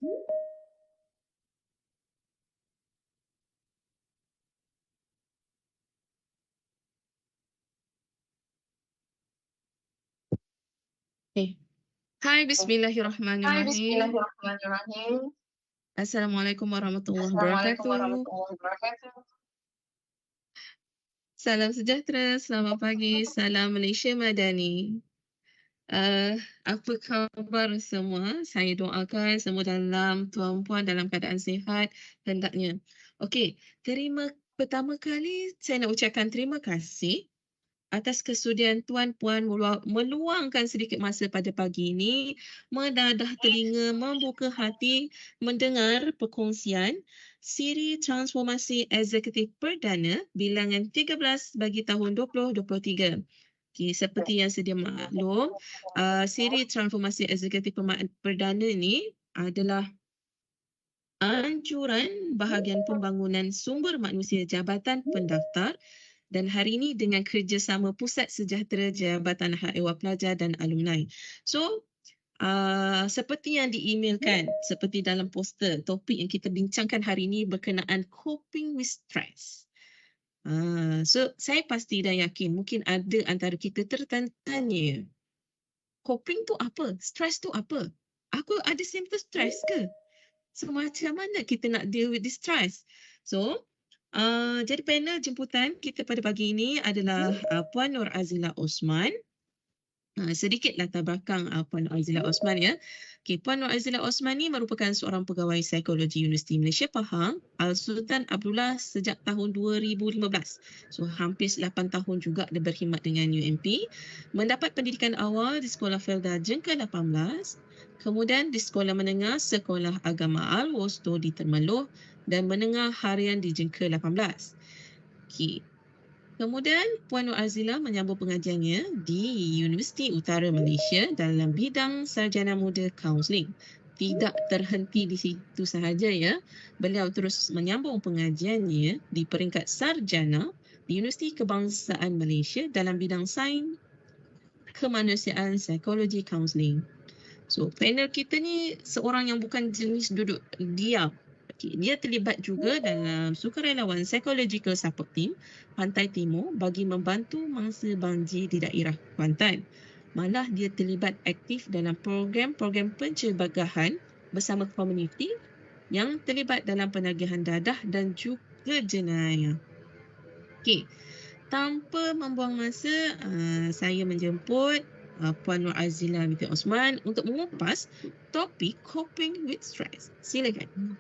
Okay. Hai, Hai, bismillahirrahmanirrahim. bismillahirrahmanirrahim. Assalamualaikum warahmatullahi Assalamualaikum wabarakatuh. warahmatullahi wabarakatuh. Salam sejahtera, selamat pagi, salam Malaysia Madani. Apa khabar semua? Saya doakan semua dalam tuan-puan dalam keadaan sihat hendaknya. Okey, pertama kali saya nak ucapkan terima kasih atas kesudian tuan-puan meluangkan sedikit masa pada pagi ini, mendadah telinga, membuka hati, mendengar perkongsian siri transformasi eksekutif perdana bilangan 13 bagi tahun 2023. Okay, seperti yang sedia maklum, siri transformasi eksekutif perdana ini adalah anjuran bahagian pembangunan sumber manusia Jabatan Pendaftar dan hari ini dengan kerjasama Pusat Sejahtera Jabatan Hak Ehwal Pelajar dan Alumni. So, seperti yang di-emailkan, seperti dalam poster, topik yang kita bincangkan hari ini berkenaan coping with stress. So, saya pasti dan yakin mungkin ada antara kita tertanya, coping tu apa? Stress tu apa? Aku ada simptom stress ke? So, macam mana kita nak deal with this stress? So, jadi panel jemputan kita pada pagi ini adalah Puan Nur Azila Osman. Sedikit latar belakang Puan Nur Azila Osman ya. Okay, Puan Nur Azila Osman ni merupakan seorang pegawai psikologi Universiti Malaysia Pahang, Sultan Abdullah sejak tahun 2015. So hampir 8 tahun juga dia berkhidmat dengan UMP. Mendapat pendidikan awal di Sekolah Felda Jengka 18, kemudian di Sekolah Menengah Sekolah Agama Al-Wusta di Temerloh dan menengah harian di Jengka 18. Okay. Kemudian Puan Nur Azila menyambung pengajiannya di Universiti Utara Malaysia dalam bidang Sarjana Muda Kaunseling. Tidak terhenti di situ sahaja ya. Beliau terus menyambung pengajiannya di peringkat sarjana di Universiti Kebangsaan Malaysia dalam bidang sains kemanusiaan psikologi kaunseling. So, panel kita ni seorang yang bukan jenis duduk diam. Okay, dia terlibat juga dalam sukarelawan psychological support team Pantai Timur bagi membantu mangsa banjir di daerah Kuantan. Malah dia terlibat aktif dalam program-program pencegahan bersama komuniti yang terlibat dalam penagihan dadah dan juga jenayah. Okey, tanpa membuang masa, saya menjemput Puan Nur Azila binti Osman untuk mengupas topik coping with stress. Silakan.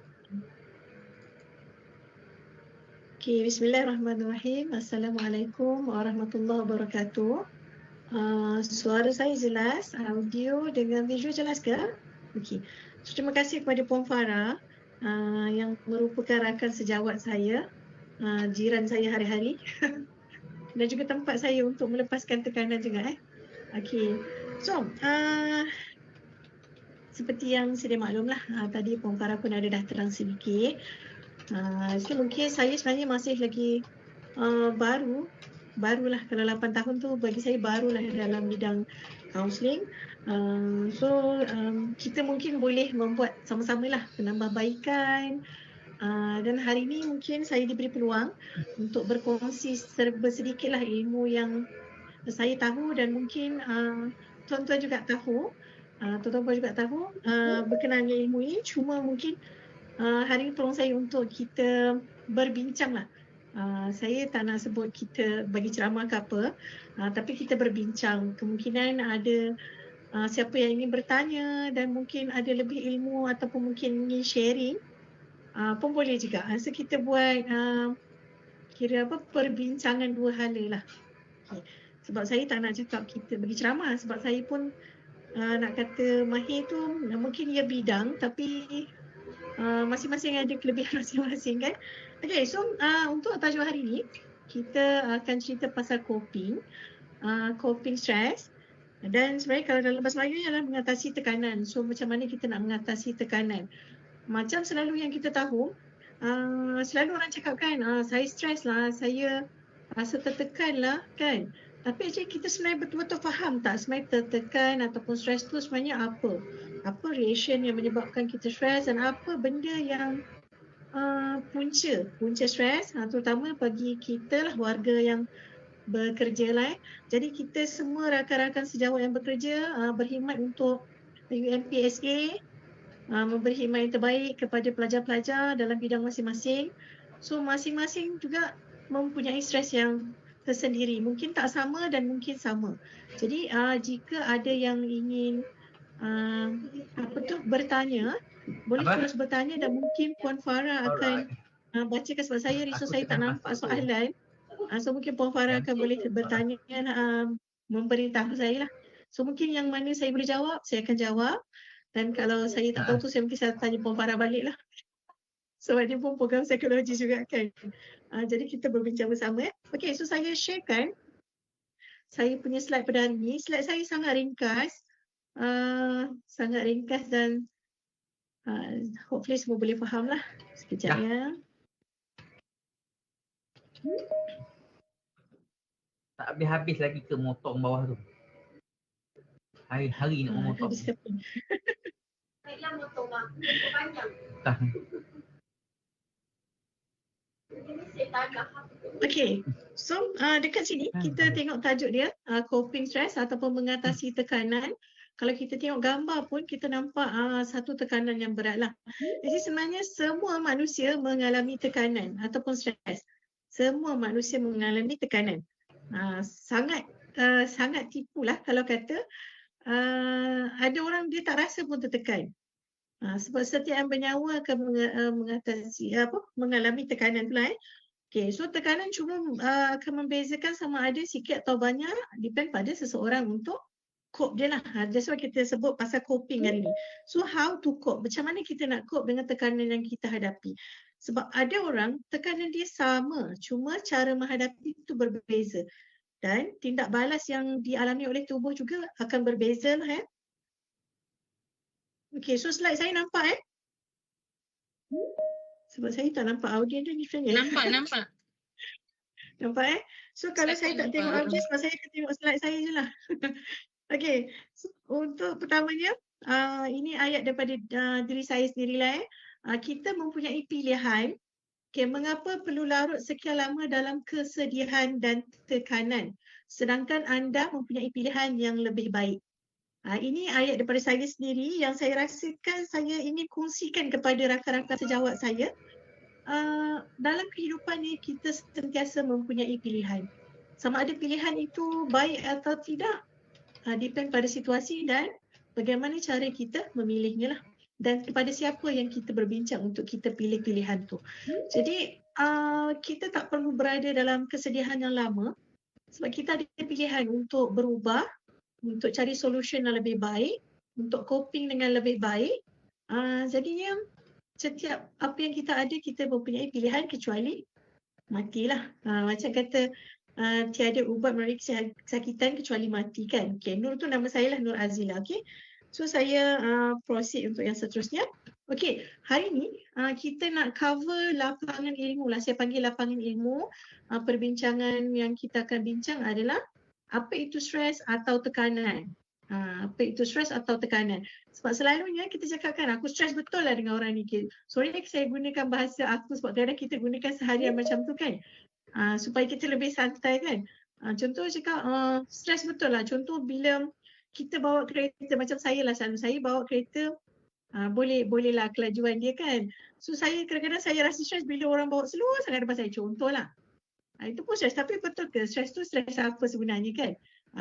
Okay, bismillahirrahmanirrahim. Assalamualaikum warahmatullahi wabarakatuh. Suara saya jelas, audio dengan visual jelas ke? Okey. So, terima kasih kepada Puan Farah yang merupakan rakan sejawat saya, jiran saya hari-hari dan juga tempat saya untuk melepaskan tekanan juga. Okey. So, seperti yang sedia maklumlah, tadi Puan Farah pun ada dah terang sedikit. So mungkin saya sebenarnya masih lagi barulah, kalau 8 tahun tu bagi saya barulah dalam bidang kaunseling. Kita mungkin boleh membuat sama-sama lah penambahbaikan, dan hari ini mungkin saya diberi peluang untuk berkongsi sedikitlah ilmu yang saya tahu dan mungkin tuan-tuan juga tahu, berkenaan dengan ilmu ini. Cuma mungkin hari ini tolong saya untuk kita berbincang lah. Saya tak nak sebut kita bagi ceramah ke apa, tapi kita berbincang. Kemungkinan ada siapa yang ingin bertanya dan mungkin ada lebih ilmu ataupun mungkin ingin sharing, pun boleh juga. So kita buat perbincangan dua hala lah. Okay. Sebab saya tak nak cakap kita bagi ceramah, sebab saya pun nak kata mahir tu mungkin ia bidang, tapi masing-masing ada kelebihan masing-masing kan. Okay, so untuk tajuk hari ni kita akan cerita pasal coping stress. Dan sebenarnya kalau dalam bahasa Melayu adalah mengatasi tekanan. So macam mana kita nak mengatasi tekanan? Macam selalu yang kita tahu, selalu orang cakap kan, saya stres lah, saya rasa tertekan lah kan. Tapi actually kita sebenarnya betul-betul faham tak sebenarnya tertekan ataupun stres tu sebenarnya apa? apa reaction yang menyebabkan kita stres dan apa benda yang punca stres, terutama bagi kita lah, warga yang bekerja lah. Jadi kita semua rakan-rakan sejawat yang bekerja berkhidmat untuk UMPSA, memberi khidmat yang terbaik kepada pelajar-pelajar dalam bidang masing-masing. So masing-masing juga mempunyai stres yang tersendiri. Mungkin tak sama dan mungkin sama. Jadi jika ada yang ingin bertanya, boleh terus bertanya dan mungkin Puan Farah akan bacakan, sebab saya risau saya tak nampak soalan. So mungkin Puan Farah akan boleh bertanya, memberitahu saya lah. So mungkin yang mana saya boleh jawab, saya akan jawab. Dan kalau saya tak tahu tu, saya mungkin saya tanya Puan Farah balik lah. Sebab dia pun program psikologi juga kan. Jadi kita berbincang bersama. Okay, so saya sharekan saya punya slide pada hari ini. Slide saya sangat ringkas. Dan hopefully semua boleh faham lah. Sekejap ya. Tak habis-habis lagi ke motong bawah tu. Hari-hari nak memotong. Habis ke pun. Baiklah motong bang, motong panjang. Tak. Ini saya tak agak faham. Okay, so dekat sini kita tengok tajuk dia, coping stress ataupun mengatasi tekanan. Kalau kita tengok gambar pun kita nampak satu tekanan yang berat lah. Jadi sebenarnya semua manusia mengalami tekanan ataupun stres. Semua manusia mengalami tekanan. Sangat tipulah kalau kata ada orang dia tak rasa pun tertekan. Sebab setiap yang bernyawa akan mengalami tekanan tu lah. Okay, so tekanan cuma akan membezakan sama ada sikit atau banyak, depend pada seseorang untuk cope dia lah. That's why kita sebut pasal coping hari ni. So how to cope? Macam mana kita nak cope dengan tekanan yang kita hadapi? Sebab ada orang tekanan dia sama, cuma cara menghadapi itu berbeza. Dan tindak balas yang dialami oleh tubuh juga akan berbeza lah. Okay, so slide saya nampak sebab saya tak nampak audio dia ni sebenarnya. Nampak. Nampak So kalau saya tak tengok audio, sebab saya akan tengok slide saya je lah. Okay, so, untuk pertamanya, ini ayat daripada diri saya sendirilah. Kita mempunyai pilihan. Okay, mengapa perlu larut sekian lama dalam kesedihan dan tekanan, sedangkan anda mempunyai pilihan yang lebih baik. Ini ayat daripada saya sendiri yang saya rasakan saya ingin kongsikan kepada rakan-rakan sejawat saya. Dalam kehidupan ni kita sentiasa mempunyai pilihan. Sama ada pilihan itu baik atau tidak, depend pada situasi dan bagaimana cara kita memilihnya lah. Dan kepada siapa yang kita berbincang untuk kita pilih pilihan tu. Jadi kita tak perlu berada dalam kesedihan yang lama sebab kita ada pilihan untuk berubah, untuk cari solution yang lebih baik, untuk coping dengan lebih baik. Jadinya setiap apa yang kita ada, kita mempunyai pilihan kecuali matilah. Macam kata tiada ubat menarik kesakitan kecuali mati kan. Okay, Nur tu nama saya lah, Nur Azila. Okay. So saya proceed untuk yang seterusnya. Okay, hari ni kita nak cover lapangan ilmu lah. Saya panggil lapangan ilmu. Perbincangan yang kita akan bincang adalah apa itu stres atau tekanan. Apa itu stres atau tekanan. Sebab selalunya kita cakapkan aku stres betul lah dengan orang ni. Sorry saya gunakan bahasa aku sebab kadang kita gunakan seharian macam tu kan. Supaya kita lebih santai kan. Contoh cakap stres betul lah. Contoh bila kita bawa kereta, macam saya lah selalu, saya bawa kereta bolehlah kelajuan dia kan. So saya kadang-kadang saya rasa stres bila orang bawa slow sangat depan saya, contoh lah. Itu pun stres, tapi betul ke stres tu stres apa sebenarnya kan?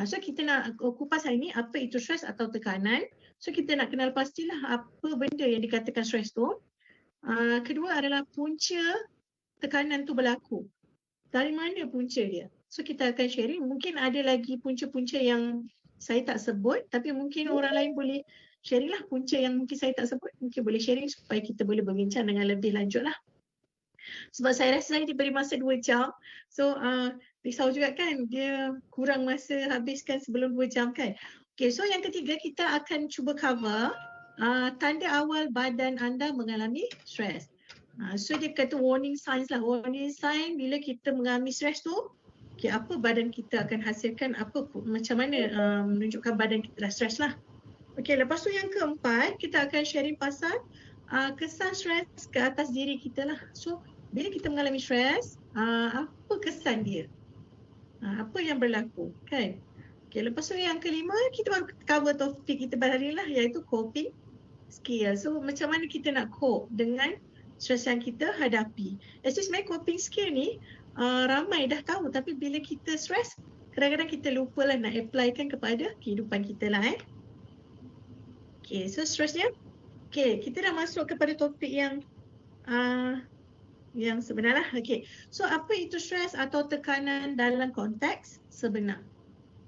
So kita nak kupas hari ni apa itu stres atau tekanan. So kita nak kenal pastilah apa benda yang dikatakan stres tu. Kedua adalah punca tekanan tu berlaku. Dari mana punca dia? So kita akan sharing, mungkin ada lagi punca-punca yang saya tak sebut, tapi mungkin orang lain boleh sharing lah punca yang mungkin saya tak sebut, mungkin boleh sharing supaya kita boleh berbincang dengan lebih lanjut lah. Sebab saya rasa saya diberi masa 2 jam, so risau juga kan dia kurang masa habiskan sebelum 2 jam kan. Okay, so yang ketiga kita akan cuba cover tanda awal badan anda mengalami stres. So dia kata warning signs lah, warning sign bila kita mengalami stres tu. Okay, apa badan kita akan hasilkan, apa macam mana menunjukkan badan kita dah stres lah. Okey, lepas tu yang keempat, kita akan sharing pasal kesan stres ke atas diri kita lah. So, bila kita mengalami stres, apa kesan dia? Apa yang berlaku, kan? Okey, lepas tu yang kelima, kita baru cover topik kita pada hari ni lah, iaitu coping skill. So, macam mana kita nak cope dengan stres yang kita hadapi. Actually, sebenarnya coping skill ni ramai dah tahu, tapi bila kita stres, kadang-kadang kita lupa lah nak applykan kepada kehidupan kita lah. Okay, so seterusnya, okay, kita dah masuk kepada topik yang sebenar lah. Okay, so apa itu stres atau tekanan dalam konteks sebenar?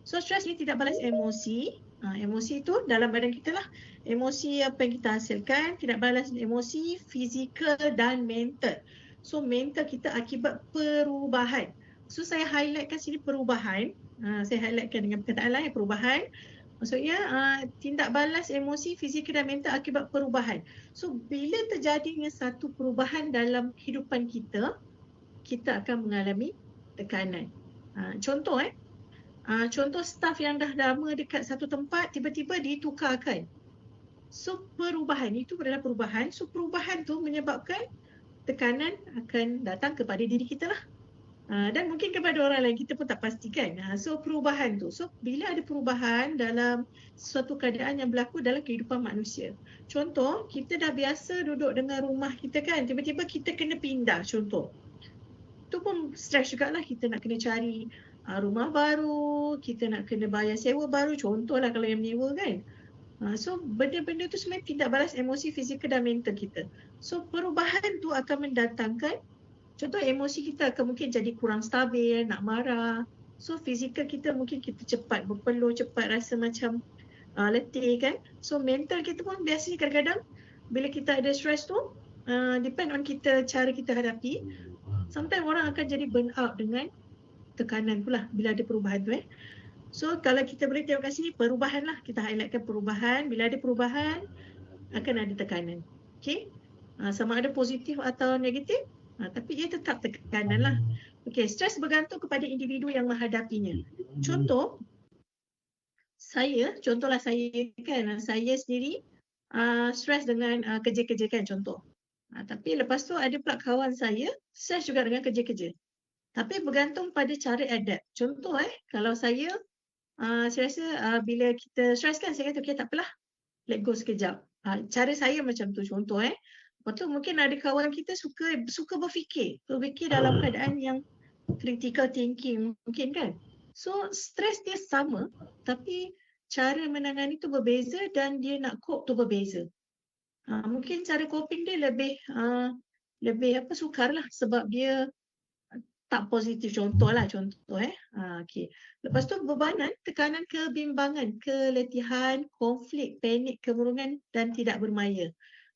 So stres ni tidak balas emosi. Emosi itu dalam badan kita lah. Emosi apa yang kita hasilkan, tidak balas emosi fizikal dan mental. So mental kita akibat perubahan. So saya highlightkan sini perubahan. Saya highlightkan dengan perkataan lain, perubahan. Maksudnya tindak balas emosi fizikal dan mental akibat perubahan. So bila terjadinya satu perubahan dalam kehidupan kita, kita akan mengalami tekanan. Contoh contoh staf yang dah lama dekat satu tempat tiba-tiba ditukarkan. So perubahan itu adalah perubahan. So perubahan tu menyebabkan tekanan akan datang kepada diri kita lah. Dan mungkin kepada orang lain kita pun tak pastikan. So perubahan tu. So bila ada perubahan dalam suatu keadaan yang berlaku dalam kehidupan manusia. Contoh, kita dah biasa duduk dengan rumah kita kan. Tiba-tiba kita kena pindah contoh. Itu pun stres jugalah, kita nak kena cari rumah baru, kita nak kena bayar sewa baru. Contohlah kalau yang menyewa kan. So benda-benda tu sebenarnya tidak balas emosi fizikal dan mental kita. So perubahan tu akan mendatangkan, contoh emosi kita akan mungkin jadi kurang stabil, nak marah. So fizikal kita mungkin kita cepat berpeluh, cepat rasa macam letih kan. So mental kita pun biasanya kadang-kadang bila kita ada stress tu, depend on kita, cara kita hadapi. Sometimes orang akan jadi burn out dengan tekanan pula bila ada perubahan tu So kalau kita boleh tengok kat sini, perubahan lah. Kita highlightkan perubahan. Bila ada perubahan, akan ada tekanan. Okay. Sama ada positif atau negatif, tapi ia tetap tekanan lah. Okay, stres bergantung kepada individu yang menghadapinya. Contoh, contohlah saya kan, saya sendiri stres dengan kerja-kerja kan contoh. Tapi lepas tu ada pula kawan saya stres juga dengan kerja-kerja. Tapi bergantung pada cara adapt. Contoh kalau saya rasa bila kita stres kan, saya kata okay tak apalah, let go sekejap. Cara saya macam tu contoh Lepas tu mungkin ada kawan kita suka berfikir dalam keadaan yang critical thinking mungkin kan. So stres dia sama, tapi cara menangani tu berbeza dan dia nak cope tu berbeza. Mungkin cara coping dia lebih sukar lah sebab dia tak positif. Contoh. Okay. Lepas tu bebanan, tekanan, kebimbangan, keletihan, konflik, panik, kemurungan dan tidak bermaya.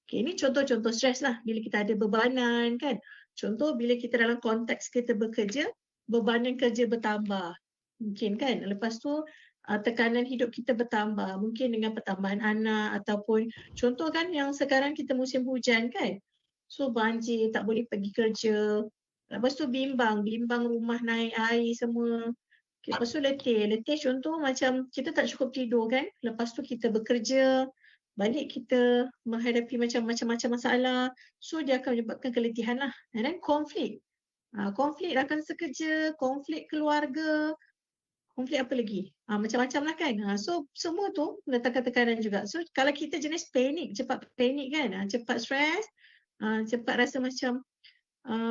Okay, ini contoh-contoh stres lah bila kita ada bebanan kan. Contoh bila kita dalam konteks kita bekerja, bebanan kerja bertambah. Mungkin kan. Lepas tu tekanan hidup kita bertambah. Mungkin dengan pertambahan anak ataupun contoh kan yang sekarang kita musim hujan kan. So banjir, tak boleh pergi kerja. Lepas tu bimbang rumah naik air semua. Okay, lepas tu letih contoh macam kita tak cukup tidur kan. Lepas tu kita bekerja, balik kita menghadapi macam-macam masalah. So dia akan menyebabkan keletihan lah. Dan konflik. Konflik rakan sekerja, konflik keluarga, konflik apa lagi? Macam-macam lah kan. So semua tu mendatangkan tekanan juga. So kalau kita jenis panik, cepat panik kan. Cepat stres, cepat rasa macam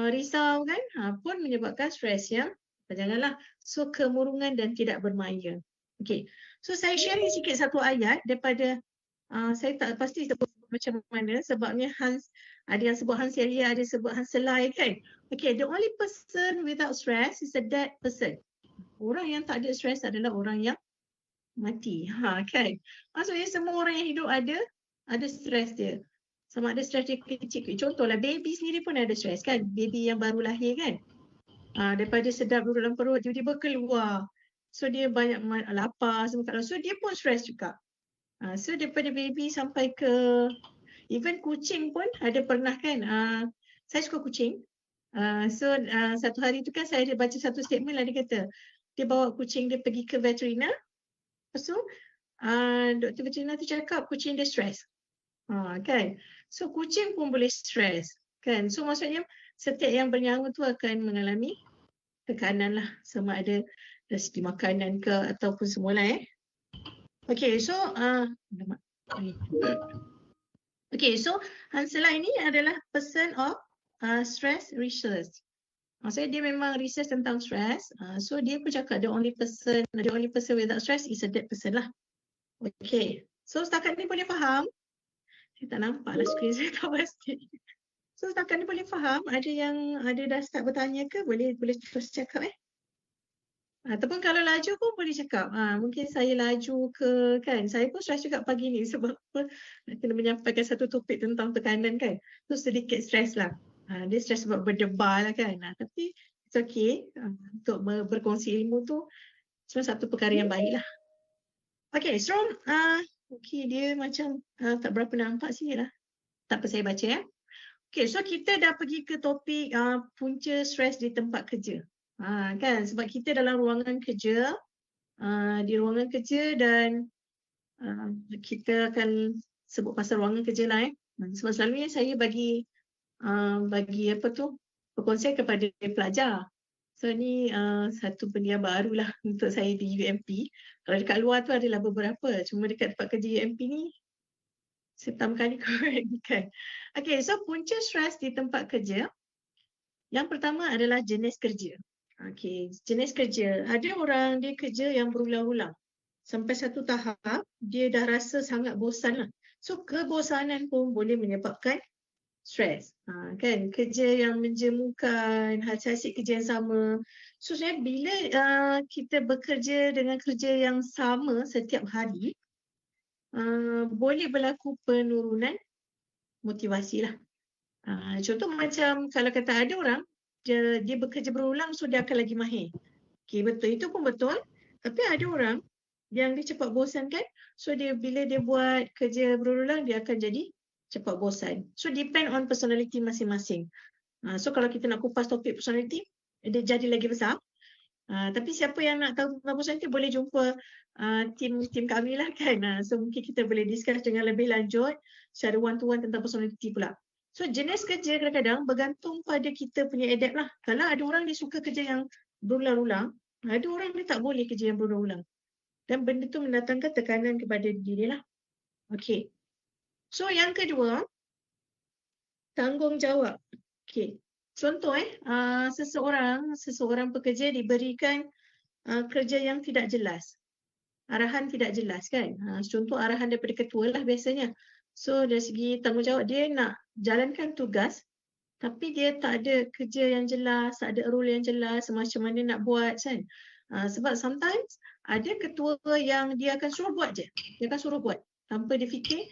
risau kan, pun menyebabkan stres yang janganlah. So kemurungan dan tidak bermaya. Okay. So saya sharing sikit satu ayat daripada saya tak pasti sebut macam mana sebabnya ada yang sebut Hans Elia, ada sebut Hans Selai kan. Okay, the only person without stress is a dead person. Orang yang tak ada stress adalah orang yang mati. Kan. Maksudnya semua orang yang hidup ada stress dia. Sama ada stres dia kecil. Contohlah baby sendiri pun ada stres kan. Baby yang baru lahir kan. Daripada sedap duduk dalam perut, tiba-tiba keluar. So dia banyak lapar semua. So dia pun stres juga. So daripada baby sampai ke even kucing pun ada pernah kan. Saya suka kucing. So satu hari tu kan saya ada baca satu statement lah, dia kata dia bawa kucing dia pergi ke veteriner. Lepas tu Dr. Virginia tu cakap kucing dia stres. Kan? So kucing pun boleh stres. Kan? So maksudnya setiap yang bernyawa tu akan mengalami tekanan lah. Sama ada dari segi makanan ke ataupun semualah. Okay, so okay, so Hansela ini adalah person of stress research. Maksudnya dia memang research tentang stress. So dia pun cakap the only person without stress is a dead person lah. Okay, so setakat ni boleh faham? Saya tak nampak lah skrin saya, tak pasti. So setakat ni boleh faham? Ada dah start bertanya ke? Boleh terus cakap ataupun kalau laju pun boleh cakap. Mungkin saya laju ke kan. Saya pun stres juga pagi ni sebab apa? Nak kena menyampaikan satu topik tentang tekanan kan. So sedikit stres lah. Dia stres sebab berdebar lah kan. Tapi it's okay. Untuk berkongsi ilmu tu satu perkara yang baik lah. Okay, so okay, dia macam tak berapa nampak sini lah. Tak apa, saya baca Okay, so kita dah pergi ke topik punca stres di tempat kerja. Kan, sebab kita dalam ruangan kerja, di ruangan kerja dan kita akan sebut pasal ruangan kerja lah sebab selalunya saya bagi berkonsep kepada pelajar. So ni satu benda yang baru lah untuk saya di UMP. Kalau dekat luar tu adalah beberapa, cuma dekat tempat kerja UMP ni pertama kali kan. Okay, so punca stres di tempat kerja. Yang pertama adalah jenis kerja. Okay, jenis kerja. Ada orang dia kerja yang berulang-ulang. Sampai satu tahap, dia dah rasa sangat bosan lah. So, kebosanan pun boleh menyebabkan stres. Kan, kerja yang menjemukan, hasil kerja yang sama. So, sebenarnya bila kita bekerja dengan kerja yang sama setiap hari, boleh berlaku penurunan motivasi lah. Contoh macam kalau kata ada orang, dia bekerja berulang so dia akan lagi mahir. Okay, betul. Itu pun betul. Tapi ada orang yang dia cepat bosan kan. So bila dia buat kerja berulang, dia akan jadi cepat bosan. So depend on personality masing-masing. So kalau kita nak kupas topik personality, dia jadi lagi besar. Tapi siapa yang nak tahu tentang personality boleh jumpa tim kami lah kan. So mungkin kita boleh discuss dengan lebih lanjut secara one-to-one tentang personality pula. So jenis kerja kadang-kadang bergantung pada kita punya adapt lah. Kalau ada orang dia suka kerja yang berulang-ulang, ada orang dia tak boleh kerja yang berulang-ulang. Dan benda tu mendatangkan tekanan kepada diri lah. Okay. So yang kedua, tanggungjawab. Okay. Contoh seseorang pekerja diberikan kerja yang tidak jelas. Arahan tidak jelas kan. Contoh arahan daripada ketua lah biasanya. So dari segi tanggungjawab dia nak jalankan tugas tapi dia tak ada kerja yang jelas, tak ada rule yang jelas macam mana nak buat kan. Sebab sometimes ada ketua yang dia akan suruh buat je. Dia akan suruh buat tanpa dia fikir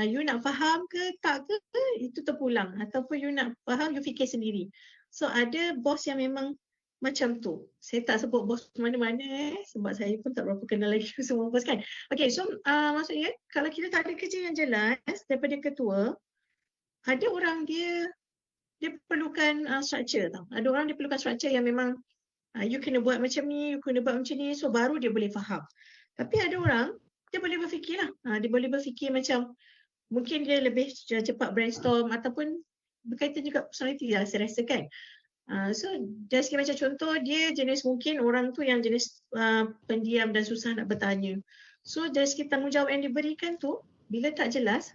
you nak faham ke tak ke itu terpulang ataupun you nak faham you fikir sendiri. So ada bos yang memang macam tu. Saya tak sebut bos mana-mana sebab saya pun tak berapa kenal lagi semua bos kan. Okay, so maksudnya kalau kita tak ada kerja yang jelas daripada ketua, ada orang dia perlukan structure tau. Ada orang dia perlukan structure yang memang you kena buat macam ni, you kena buat macam ni, so baru dia boleh faham. Tapi ada orang, dia boleh berfikir lah. Dia boleh berfikir macam, mungkin dia lebih cepat brainstorm ataupun berkaitan juga personality lah saya rasa kan. So dari segi macam contoh, dia jenis mungkin orang tu yang jenis pendiam dan susah nak bertanya. So dari segi tanggungjawab yang diberikan tu, bila tak jelas,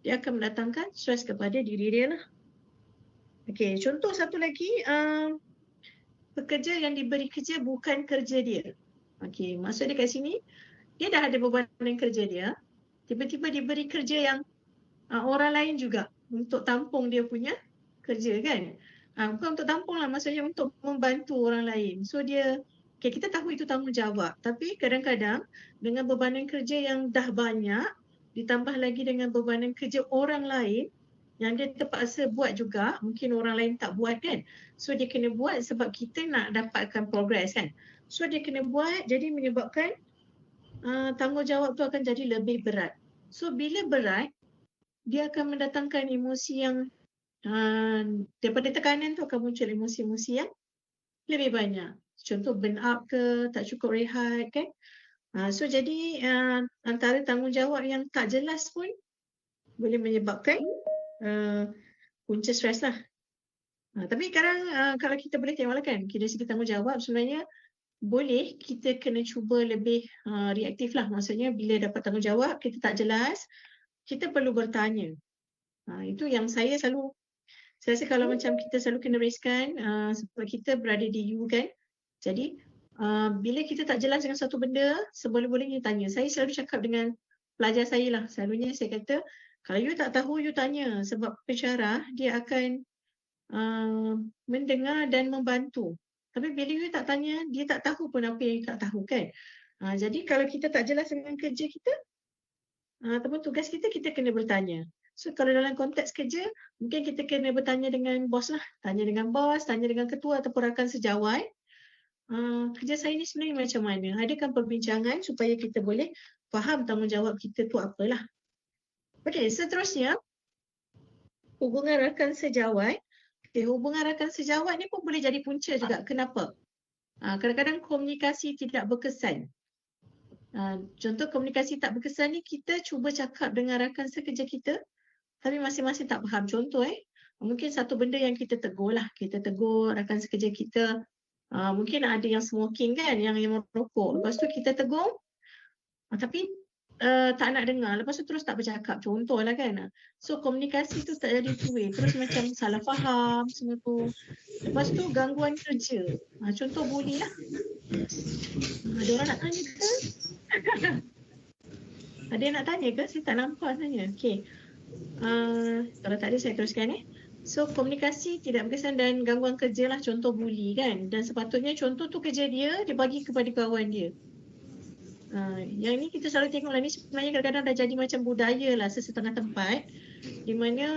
dia akan mendatangkan stres kepada diri dia lah. Okay, contoh satu lagi, pekerja yang diberi kerja bukan kerja dia. Okay, maksud dia kat sini, dia dah ada bebanan kerja dia, tiba-tiba diberi kerja yang orang lain juga untuk tampung dia punya kerja kan. Bukan untuk tampung lah, maksudnya untuk membantu orang lain. So dia, okay, kita tahu itu tanggungjawab. Tapi kadang-kadang dengan bebanan kerja yang dah banyak, ditambah lagi dengan bebanan kerja orang lain, yang dia terpaksa buat juga, mungkin orang lain tak buat kan. So dia kena buat sebab kita nak dapatkan progress kan. So dia kena buat, jadi menyebabkan tanggungjawab tu akan jadi lebih berat. So bila berat, dia akan mendatangkan emosi yang daripada tekanan tu akan muncul emosi-emosi yang lebih banyak. Contoh burn out ke, tak cukup rehat kan. So jadi antara tanggungjawab yang tak jelas pun boleh menyebabkan punca stres lah. Tapi sekarang kalau kita boleh tengoklah kan, dari segi tanggungjawab sebenarnya boleh kita kena cuba lebih reaktif lah. Maksudnya bila dapat tanggungjawab kita tak jelas, kita perlu bertanya. Itu yang saya rasa kalau macam kita selalu kena raiskan sebab kita berada di U kan. Jadi bila kita tak jelas dengan satu benda, seboleh-bolehnya tanya. Saya selalu cakap dengan pelajar saya lah. Selalunya saya kata, kalau you tak tahu, you tanya. Sebab pensyarah dia akan mendengar dan membantu. Tapi bila you tak tanya, dia tak tahu pun apa yang you tak tahu kan. Jadi kalau kita tak jelas dengan kerja kita, ataupun tugas kita, kita kena bertanya. So kalau dalam konteks kerja, mungkin kita kena bertanya dengan bos lah. Tanya dengan bos, tanya dengan ketua ataupun rakan sejawat. Kerja saya ni sebenarnya macam mana? Adakan perbincangan supaya kita boleh faham tanggungjawab kita tu apalah. Okey, seterusnya, hubungan rakan sejawat. Hubungan rakan sejawat ni pun boleh jadi punca juga. Kenapa? Kadang-kadang komunikasi tidak berkesan. Contoh komunikasi tak berkesan ni, kita cuba cakap dengan rakan sekerja kita, tapi masing-masing tak faham. Contoh mungkin satu benda yang kita tegur lah. Kita tegur rakan sekerja kita, mungkin ada yang smoking kan, yang merokok. Lepas tu kita tegur, tapi tak nak dengar. Lepas tu terus tak bercakap. Contoh lah kan. So komunikasi tu tak jadi two-way. Terus macam salah faham semua tu. Lepas tu gangguan kerja. Contoh bully lah. Ada orang nak tanya ke? Ada yang nak tanya ke? Saya tak nampak sebenarnya. Okay. Kalau tak ada saya teruskan So komunikasi tidak berkesan dan gangguan kerja lah, contoh bully kan. Dan sepatutnya contoh tu kerja dia bagi kepada kawan dia. Yang ni kita selalu tengok lah, ni sebenarnya kadang-kadang dah jadi macam budaya lah sesetengah tempat, di mana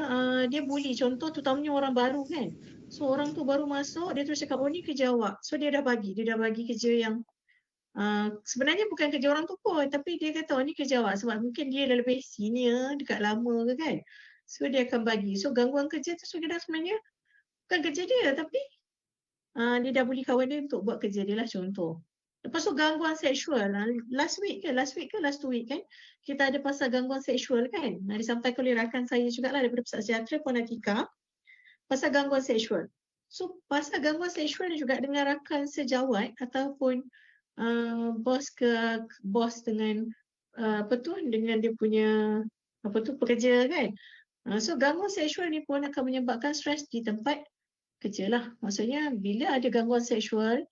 dia bully. Contoh terutamanya orang baru kan. So orang tu baru masuk, dia terus cakap, oh ni kerja awak. So dia dah bagi kerja yang sebenarnya bukan kerja orang tu pun, tapi dia kata, oh ni kerja awak. Sebab mungkin dia dah lebih senior, dekat lama ke kan. So dia akan bagi. So gangguan kerja tu sebenarnya bukan kerja dia, tapi dia dah bully kawan dia untuk buat kerja dia lah, contoh. Lepas tu gangguan seksual. Last week ke last 2 week kan, kita ada pasal gangguan seksual kan. Disampaikan oleh rakan saya jugalah daripada Pusat Sejahtera Puan Atika, pasal gangguan seksual. So pasal gangguan seksual juga dengan rakan sejawat ataupun bos dengan dengan dia punya pekerja kan. So gangguan seksual ni pun akan menyebabkan stres di tempat kerja lah. Maksudnya bila ada gangguan seksual,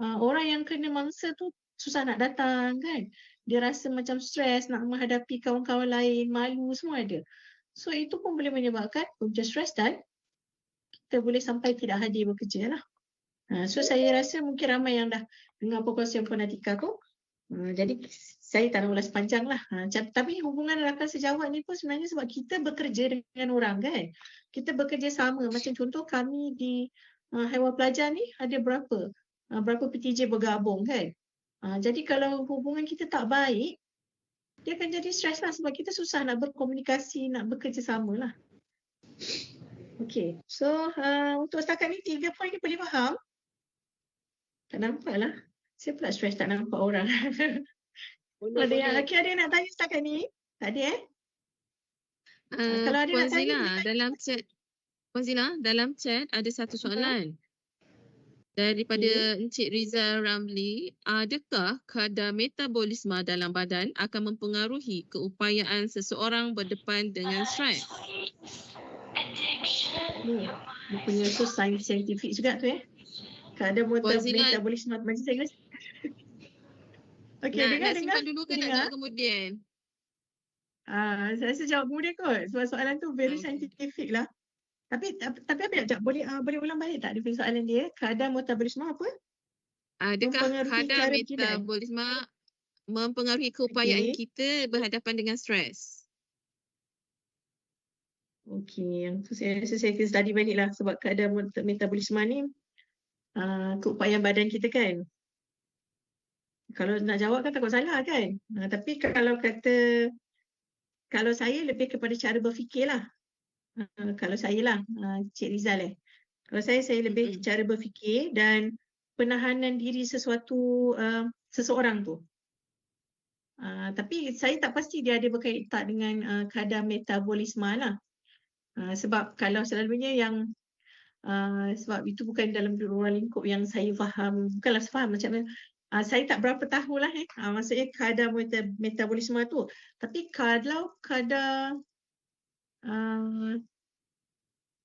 orang yang kena mangsa tu susah nak datang kan. Dia rasa macam stres nak menghadapi kawan-kawan lain, malu, semua ada. So itu pun boleh menyebabkan punca stres dan kita boleh sampai tidak hadir bekerja lah. So saya rasa mungkin ramai yang dah dengar perkongsian Puan Atika tu. Jadi saya tak nak ulas panjang lah. Tapi hubungan rakan sejawat ni pun sebenarnya sebab kita bekerja dengan orang kan. Kita bekerja sama. Macam contoh kami di Haiwan Pelajar ni ada berapa PTJ bergabung kan. Jadi kalau hubungan kita tak baik, dia akan jadi stres lah sebab kita susah nak berkomunikasi, nak bekerja sama lah. Okay, so untuk setakat ni 3 poin ni boleh faham? Tak nampak lah. Saya pula stres tak nampak orang. Ada yang nak tanya setakat ni? Tak ada kalau ada Puan nak tanya, Zina, dalam chat ada satu soalan. Daripada Encik Rizal Ramli, adakah kadar metabolisme dalam badan akan mempengaruhi keupayaan seseorang berdepan dengan stres? Ni, dia punya so saintifik juga tu kadar metabolisme macam saya rasa. Okey, dengar. Simpan dulu ke nak jawab kemudian? Saya rasa jawab kemudian kot. Sebab soalan tu very saintifik lah. Tapi apa boleh ulang balik tak dia soalan dia? Kadar metabolisme apa? Adakah kadar metabolisme mempengaruhi keupayaan kita berhadapan dengan stres? Okey, yang tu saya rasa saya kena study balik lah sebab kadar metabolisme ni keupayaan badan kita kan. Kalau nak jawab kan takut salah kan. Tapi kalau saya lebih kepada cara berfikir lah. Kalau saya lah, Cik Rizal Kalau saya lebih cara berfikir dan penahanan diri seseorang tu. Tapi saya tak pasti dia ada berkait tak dengan kadar metabolisme lah. Sebab kalau selalunya yang sebab itu bukan dalam ruang lingkup yang saya faham, bukanlah faham macam mana. Saya tak berapa tahulah maksudnya kadar metabolisme tu. Tapi kalau kadar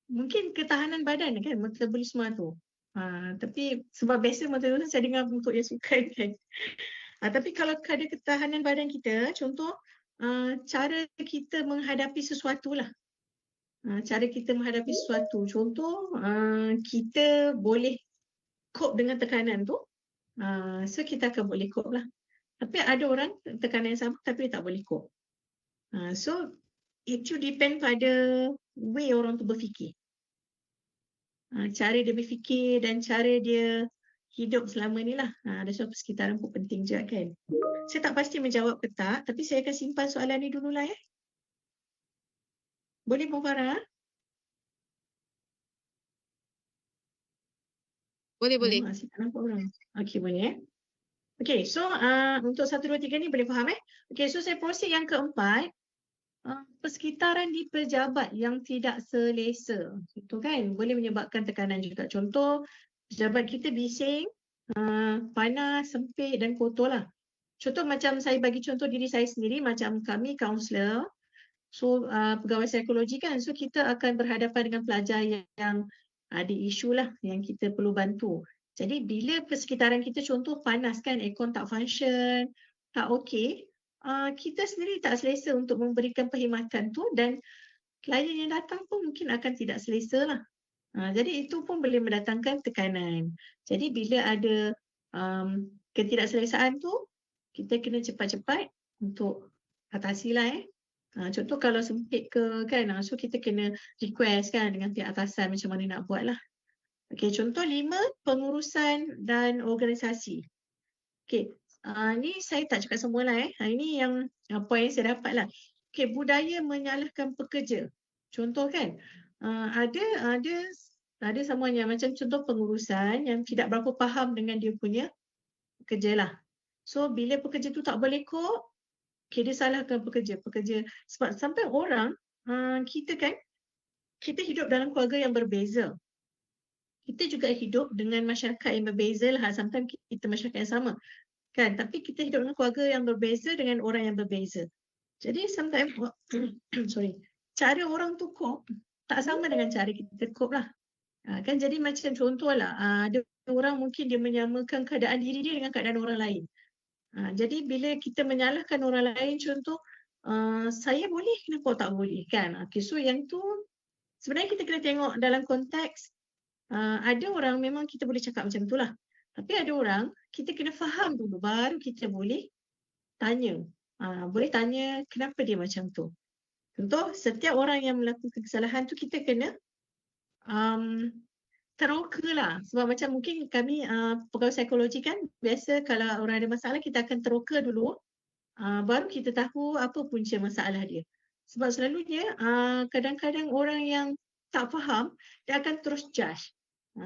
mungkin ketahanan badan kan metabolisme tu. Tapi sebab biasa metabolisme saya dengar untuk yang sukan kan. Tapi kalau kadar ketahanan badan kita, contoh cara kita menghadapi sesuatu lah. Cara kita menghadapi sesuatu. Contoh, kita boleh cope dengan tekanan tu. So kita akan boleh cope lah. Tapi ada orang tekanan yang sama tapi dia tak boleh cope. So itu depend pada way orang tu berfikir. Cara dia berfikir dan cara dia hidup selama ni lah. That's why persekitaran pun penting juga kan. Saya tak pasti menjawab ke tak, tapi saya akan simpan soalan ni dululah ya. Boleh Puan Farah? Boleh. Masih tak nampak orang. Okey, boleh Okey, so untuk 1, 2, 3 ni boleh faham Okey, so saya proceed yang keempat. Persekitaran di pejabat yang tidak selesa. Itu kan boleh menyebabkan tekanan juga. Contoh, pejabat kita bising, panas, sempit dan kotor lah. Contoh macam saya bagi contoh diri saya sendiri, macam kami kaunselor, so pegawai psikologi kan, so kita akan berhadapan dengan pelajar yang ada isu lah yang kita perlu bantu. Jadi bila persekitaran kita contoh panas kan, aircon tak function, tak okey, kita sendiri tak selesa untuk memberikan perkhidmatan tu dan klien yang datang pun mungkin akan tidak selesa lah. Jadi itu pun boleh mendatangkan tekanan. Jadi bila ada ketidakselesaan tu, kita kena cepat-cepat untuk atasi lah Contoh kalau sempit ke kan, so kita kena request kan dengan pihak atasan macam mana nak buat lah. Okey, contoh 5, pengurusan dan organisasi. Okey, ni saya tak cakap semua lah Ini yang poin yang saya dapat lah. Okey, budaya menyalahkan pekerja. Contoh kan, ada someone yang macam contoh pengurusan yang tidak berapa faham dengan dia punya pekerja lah. So bila pekerja tu tak boleh cope, okay, dia salahkan pekerja. Sebab sampai orang, kita kan, kita hidup dalam keluarga yang berbeza. Kita juga hidup dengan masyarakat yang berbeza lah. Sometimes kita masyarakat yang sama. Kan? Tapi kita hidup dengan keluarga yang berbeza dengan orang yang berbeza. Jadi sometimes, cara orang tu cope tak sama dengan cara kita cope lah. Kan jadi macam contoh lah, ada orang mungkin dia menyamakan keadaan diri dia dengan keadaan orang lain. Jadi bila kita menyalahkan orang lain, contoh saya boleh, kenapa tak boleh kan? Okay, so yang tu sebenarnya kita kena tengok dalam konteks. Ada orang memang kita boleh cakap macam tu lah. Tapi ada orang kita kena faham dulu baru kita boleh tanya. Boleh tanya kenapa dia macam tu. Contoh setiap orang yang melakukan kesalahan tu kita kena teroka lah. Sebab macam mungkin kami pegawai psikologi kan, biasa kalau orang ada masalah kita akan teroka dulu, baru kita tahu apa punca masalah dia. Sebab selalunya kadang-kadang orang yang tak faham, dia akan terus judge.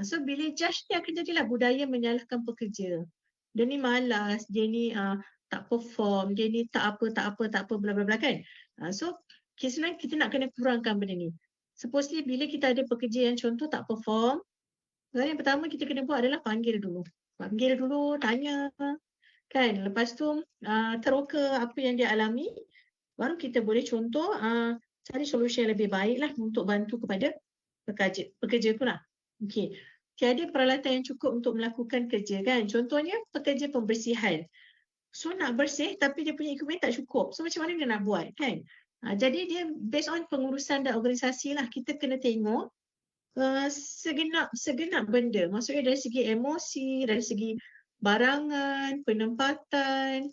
So bila judge dia akan jadilah budaya menyalahkan pekerja. Dia ni malas, dia ni tak perform, dia ni tak apa, bla bla bla kan. So sebenarnya kita nak kena kurangkan benda ni. Supposedly bila kita ada pekerja yang contoh tak perform, yang pertama kita kena buat adalah panggil dulu, tanya kan. Lepas tu teroka apa yang dia alami, baru kita boleh contoh cari solusi yang lebih baik lah untuk bantu kepada pekerja tu lah. Okey, tiada peralatan yang cukup untuk melakukan kerja kan. Contohnya pekerja pembersihan. So nak bersih tapi dia punya equipment tak cukup. So macam mana dia nak buat kan. Jadi dia based on pengurusan dan organisasi lah. Kita kena tengok segenap benda. Maksudnya dari segi emosi, dari segi barangan, penempatan.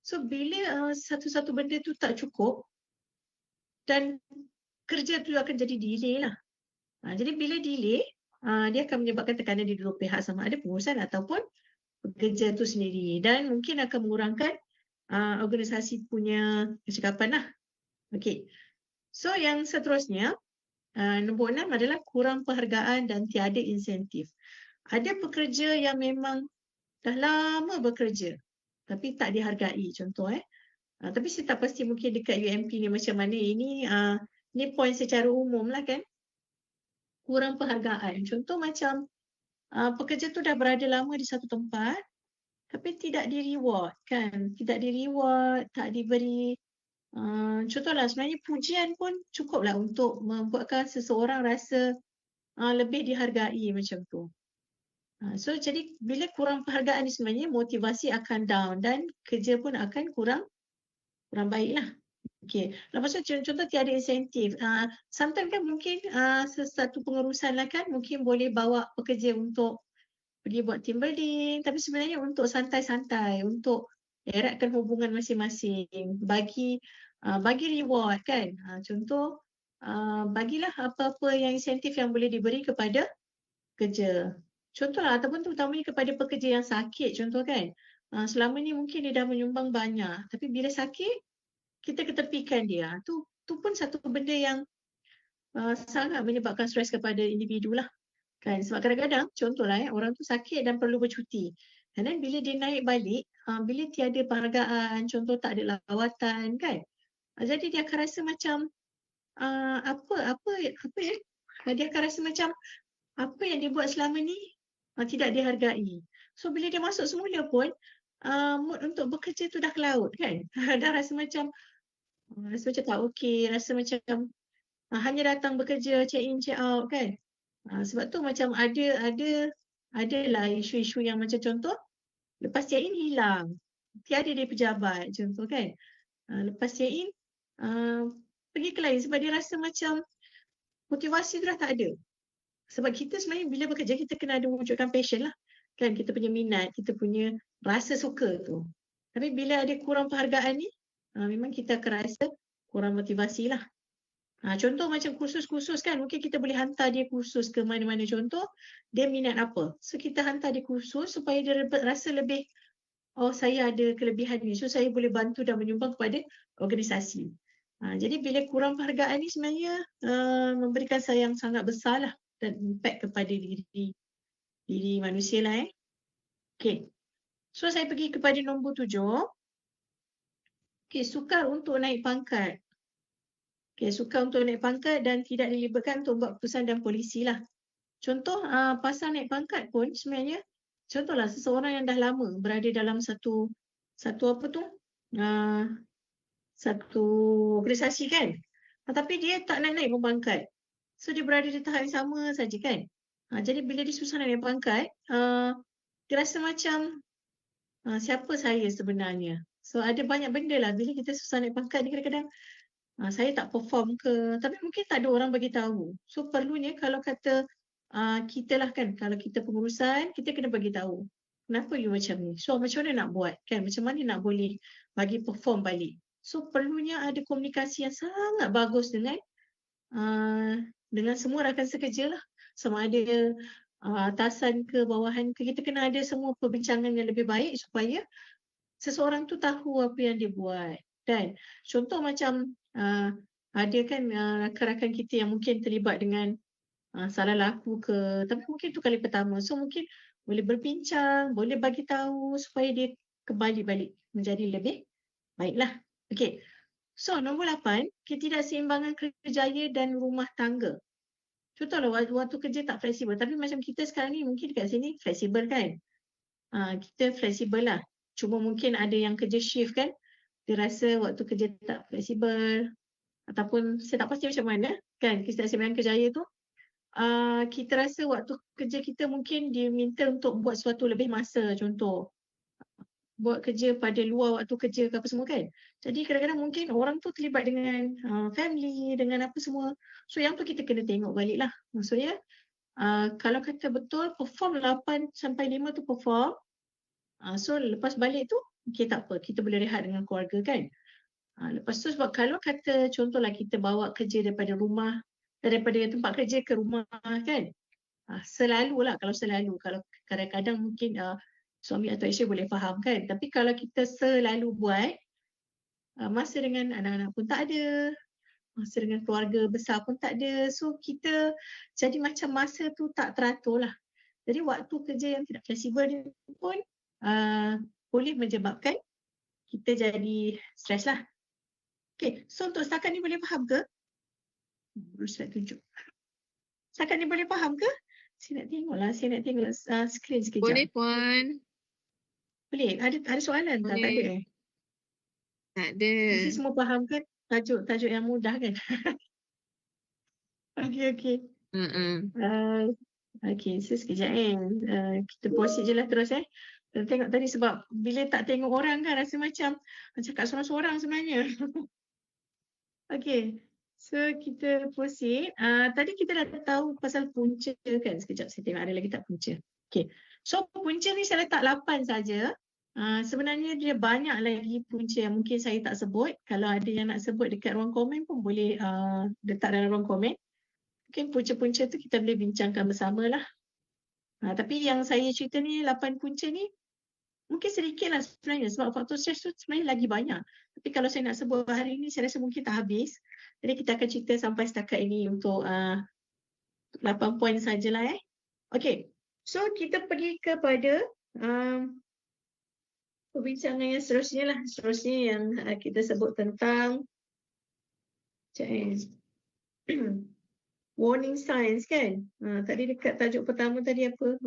So bila satu-satu benda tu tak cukup dan kerja tu akan jadi delay lah. Jadi bila delay, dia akan menyebabkan tekanan di dua pihak, sama ada pengurusan ataupun pekerja tu sendiri, dan mungkin akan mengurangkan organisasi punya kecekapan lah. Okey. So yang seterusnya, nombor 6 adalah kurang penghargaan dan tiada insentif. Ada pekerja yang memang dah lama bekerja tapi tak dihargai. Contoh Tapi saya tak pasti mungkin dekat UMP ni macam mana. Ini poin secara umum lah kan. Kurang penghargaan. Contoh macam pekerja tu dah berada lama di satu tempat tapi tidak di-reward kan. Tidak di-reward, tak diberi contohlah sebenarnya pujian pun cukuplah untuk membuatkan seseorang rasa lebih dihargai macam tu. So jadi bila kurang penghargaan ni sebenarnya motivasi akan down dan kerja pun akan kurang baik lah. Okay. Lepas tu contoh tiada insentif. Sometimes kan mungkin sesuatu pengurusan lah kan mungkin boleh bawa pekerja untuk pergi buat team building tapi sebenarnya untuk santai-santai, untuk eratkan hubungan masing-masing, bagi reward kan. Contoh bagilah apa-apa yang insentif yang boleh diberi kepada kerja. Contohlah ataupun terutamanya kepada pekerja yang sakit contoh kan. Selama ni mungkin dia dah menyumbang banyak tapi bila sakit kita ketepikan dia. Tu pun satu benda yang sangat menyebabkan stres kepada individu lah. Kan? Sebab kadang-kadang contohlah orang tu sakit dan perlu bercuti. Dan bila dia naik balik, bila tiada penghargaan, contoh tak ada lawatan kan. Jadi dia akan rasa macam apa ya? Dia akan rasa macam apa yang dia buat selama ni tidak dihargai. So bila dia masuk semula pun mood untuk bekerja tu dah ke laut kan. Dah rasa macam tak okey, rasa macam hanya datang bekerja, check in, check out kan. Sebab tu macam adalah isu-isu yang macam contoh lepas check in hilang. Tiada dia pejabat contoh kan. Lepas check in pergi ke lain sebab dia rasa macam motivasi tu dah tak ada. Sebab kita sebenarnya bila bekerja kita kena ada wujudkan passion lah. Kan kita punya minat, kita punya rasa suka tu. Tapi bila ada kurang penghargaan ni memang kita akan rasa kurang motivasi lah. Contoh macam kursus-kursus kan, mungkin kita boleh hantar dia kursus ke mana-mana contoh, dia minat apa. So kita hantar dia kursus supaya dia rasa lebih, saya ada kelebihan ni, so saya boleh bantu dan menyumbang kepada organisasi. Jadi bila kurang penghargaan ni sebenarnya memberikan sayang sangat besar lah dan impact kepada diri manusia lah. Okay. So saya pergi kepada nombor 7. Okay, sukar untuk naik pangkat. Sukar untuk naik pangkat dan tidak dilibatkan untuk buat keputusan dan polisi lah. Contoh pasal naik pangkat pun sebenarnya, contohlah seseorang yang dah lama berada dalam satu apa tu, satu organisasi kan. Tapi dia tak nak naik pun pangkat. So dia berada di tahap yang sama saja kan. Jadi bila dia susah nak naik pangkat, dia rasa macam siapa saya sebenarnya. So ada banyak benda lah bila kita susah naik pangkat ni kadang-kadang saya tak perform ke, tapi mungkin tak ada orang bagi tahu. So perlunya kalau kata kita lah kan, kalau kita pengurusan, kita kena bagi tahu. Kenapa you macam ni? So macam mana nak buat kan? Macam mana nak boleh bagi perform balik? So perlunya ada komunikasi yang sangat bagus dengan semua rakan sekerja lah. Sama ada atasan ke, bawahan ke, kita kena ada semua perbincangan yang lebih baik supaya seseorang tu tahu apa yang dia buat. Dan contoh macam ada kan rakan-rakan kita yang mungkin terlibat dengan salah laku ke, tapi mungkin tu kali pertama. So mungkin boleh berbincang, boleh bagi tahu supaya dia kembali balik menjadi lebih baiklah. Okey. So nombor 8, ketidakseimbangan kerjaya dan rumah tangga. Contohlah waktu kerja tak fleksibel, tapi macam kita sekarang ni mungkin dekat sini fleksibel kan. Kita fleksibel lah. Cuma mungkin ada yang kerja shift kan, dia rasa waktu kerja tak fleksibel ataupun saya tak pasti macam mana kan ketidakseimbangan kerjaya tu. Kita rasa waktu kerja kita mungkin dia minta untuk buat sesuatu lebih masa, contoh buat kerja pada luar waktu kerja ke apa semua kan. Jadi kadang-kadang mungkin orang tu terlibat dengan family, dengan apa semua. So yang tu kita kena tengok balik lah. Maksudnya kalau kata betul perform 8 sampai 5 tu perform, so lepas balik tu okay, tak apa, kita boleh rehat dengan keluarga kan. Lepas tu sebab kalau kata contohlah kita bawa kerja daripada rumah, daripada tempat kerja ke rumah kan, selalulah kalau kadang-kadang mungkin suami atau isteri boleh faham kan, tapi kalau kita selalu buat, masa dengan anak-anak pun tak ada, masa dengan keluarga besar pun tak ada, so kita jadi macam masa tu tak teratur lah. Jadi waktu kerja yang tidak fleksibel ni pun boleh menyebabkan kita jadi stres lah. Okay, so untuk setakat ni boleh faham ke? Saya tunjuk. Setakat ni boleh faham ke? Saya nak tengok skrin sekejap. Boleh Puan. Boleh? Ada soalan tak? Tak ada Boleh. Tak ada. Mesti semua faham kan? Tajuk yang mudah kan? Okey. Okey, so sekejap kita proceed je lah terus Kita tengok tadi sebab bila tak tengok orang kan rasa macam cakap seorang-seorang sebenarnya. Okey, so kita proceed. Tadi kita dah tahu pasal punca kan? Sekejap saya tengok ada lagi tak punca. Okey, so punca ni saya letak 8 saja. Sebenarnya dia banyak lagi punca yang mungkin saya tak sebut. Kalau ada yang nak sebut dekat ruang komen pun boleh letak dalam ruang komen. Mungkin punca-punca tu kita boleh bincangkan bersama lah. Tapi yang saya cerita ni 8 punca ni mungkin sedikit lah sebenarnya sebab faktor stres tu sebenarnya lagi banyak. Tapi kalau saya nak sebut hari ni saya rasa mungkin tak habis. Jadi kita akan cerita sampai setakat ini untuk 8 poin sajalah Okey, so kita pergi kepada perbincangan yang seterusnya yang kita sebut tentang warning signs kan. Tadi dekat tajuk pertama tadi apa?